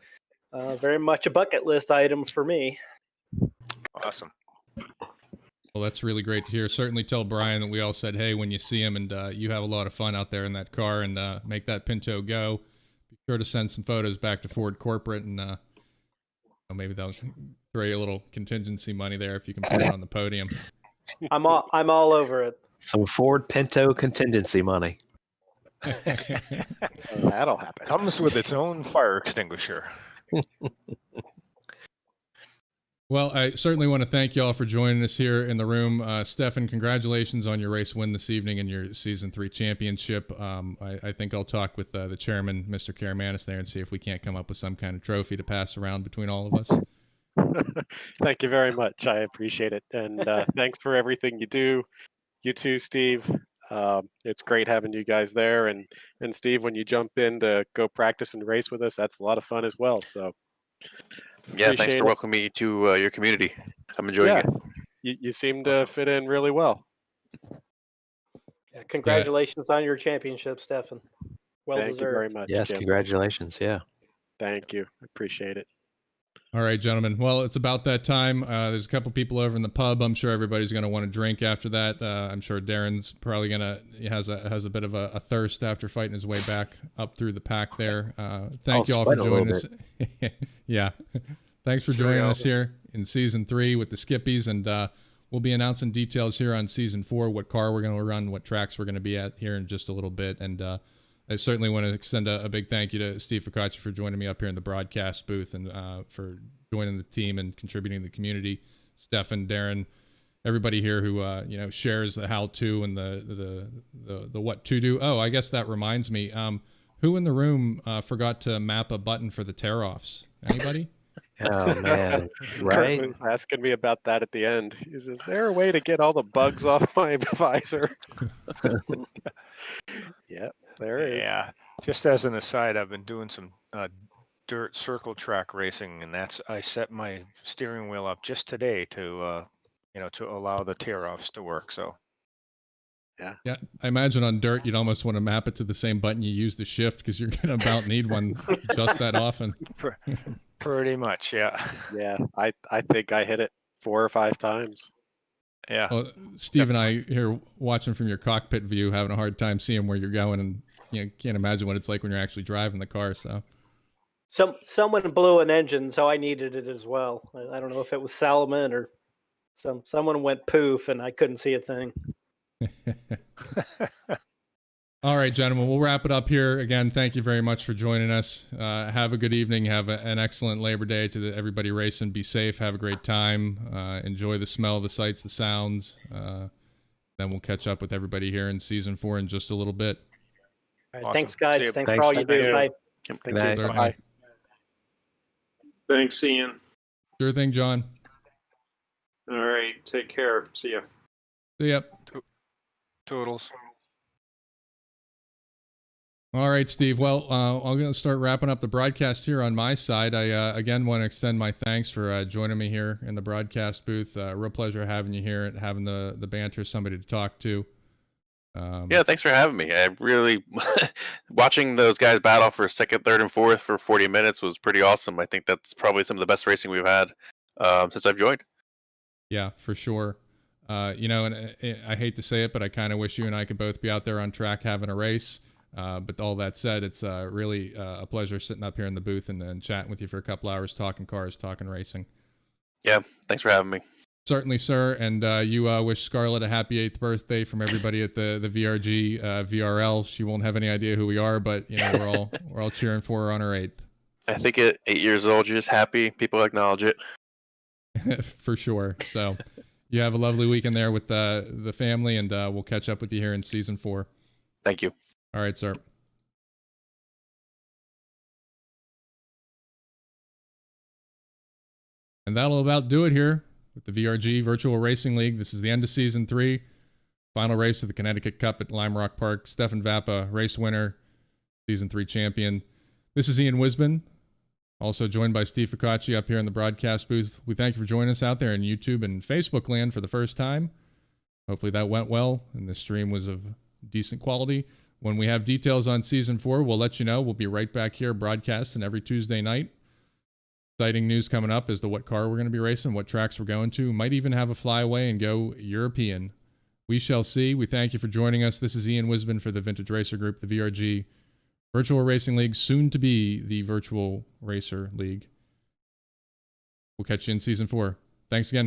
very much a bucket list item for me. Awesome. Well, that's really great to hear. Certainly tell Brian that we all said, hey, when you see him, and you have a lot of fun out there in that car, and make that Pinto go. Be sure to send some photos back to Ford Corporate, and maybe they'll throw you a little contingency money there if you can put it on the podium. I'm all over it. Some Ford Pinto contingency money. That'll happen. Comes with its own fire extinguisher. Well, I certainly want to thank you all for joining us here in the room. Stefan, congratulations on your race win this evening and your Season 3 championship. I think I'll talk with the chairman, Mr. Karamanis, there and see if we can't come up with some kind of trophy to pass around between all of us. Thank you very much. I appreciate it. And thanks for everything you do. You too, Steve. It's great having you guys there. And Steve, when you jump in to go practice and race with us, that's a lot of fun as well. So yeah, thanks for welcoming me to your community. I'm enjoying it. You seem to fit in really well. Yeah, congratulations on your championship, Stefan. Well Thank deserved. you very much. Yes, Jim. congratulations. Yeah. Thank you. I appreciate it. All right, gentlemen. Well, it's about that time. There's a couple people over in the pub. I'm sure everybody's going to want to drink after that. I'm sure Darren's probably has a bit of a thirst after fighting his way back up through the pack there. Thank you all for joining us. Yeah. Thanks for joining us here in Season 3 with the Skippies, and we'll be announcing details here on Season 4, what car we're going to run, what tracks we're going to be at here in just a little bit. And I certainly want to extend a big thank you to Steve Focaccia for joining me up here in the broadcast booth and for joining the team and contributing to the community. Stefan, Darren, everybody here who shares the how-to and the what to do. Oh, I guess that reminds me. Who in the room forgot to map a button for the tear-offs? Anybody? Oh man, right? Kurt was asking me about that at the end. He says, "Is there a way to get all the bugs off my visor?" Yep, there is. Yeah. Just as an aside, I've been doing some dirt circle track racing, and I set my steering wheel up just today to allow the tear-offs to work. So. Yeah, I imagine on dirt you'd almost want to map it to the same button you use to shift because you're going to about need one just that often. Pretty much, yeah. Yeah, I think I hit it 4 or 5 times. Yeah. Well, Steve and I here watching from your cockpit view, having a hard time seeing where you're going, and can't imagine what it's like when you're actually driving the car. So Someone blew an engine, so I needed it as well. I don't know if it was Salomon or someone went poof, and I couldn't see a thing. All right, gentlemen, we'll wrap it up here. Again, thank you very much for joining us. Have a good evening. Have an excellent Labor Day to everybody racing. Be safe. Have a great time. Enjoy the smell, the sights, the sounds. Then we'll catch up with everybody here in season 4 in just a little bit. All right, Awesome. thanks, guys. See you. Thanks for all you Thank do. you. Bye. Good Thank night. you. Bye. Bye. Thanks, Ian. Sure thing, John. All right. Take care. See ya. See ya. Toodles. All right, Steve. Well, I'm going to start wrapping up the broadcast here on my side. I, again, want to extend my thanks for joining me here in the broadcast booth. Real pleasure having you here and having the banter, somebody to talk to. Yeah, thanks for having me. I really watching those guys battle for second, third, and fourth for 40 minutes was pretty awesome. I think that's probably some of the best racing we've had since I've joined. Yeah, for sure. And I hate to say it, but I kind of wish you and I could both be out there on track having a race. But all that said, it's really a pleasure sitting up here in the booth and chatting with you for a couple hours, talking cars, talking racing. Yeah, thanks for having me. Certainly, sir. And you wish Scarlett a happy 8th birthday from everybody at the VRG VRL. She won't have any idea who we are, but we're all cheering for her on her 8th. I think at 8 years old, you're just happy. People acknowledge it. For sure. So you have a lovely weekend there with the family, and we'll catch up with you here in season 4. Thank you. All right, sir. And that'll about do it here with the VRG Virtual Racing League. This is the end of season 3. Final race of the Connecticut Cup at Lime Rock Park. Stefan Vappa, race winner, season 3 champion. This is Ian Wisman, also joined by Steve Ficacci up here in the broadcast booth. We thank you for joining us out there in YouTube and Facebook land for the first time. Hopefully that went well and the stream was of decent quality. When we have details on season 4, we'll let you know. We'll be right back here broadcasting every Tuesday night. Exciting news coming up as to what car we're going to be racing, what tracks we're going to. Might even have a flyaway and go European. We shall see. We thank you for joining us. This is Ian Wisman for the Vintage Racer Group, the VRG Virtual Racing League, soon to be the Virtual Racer League. We'll catch you in season 4. Thanks again.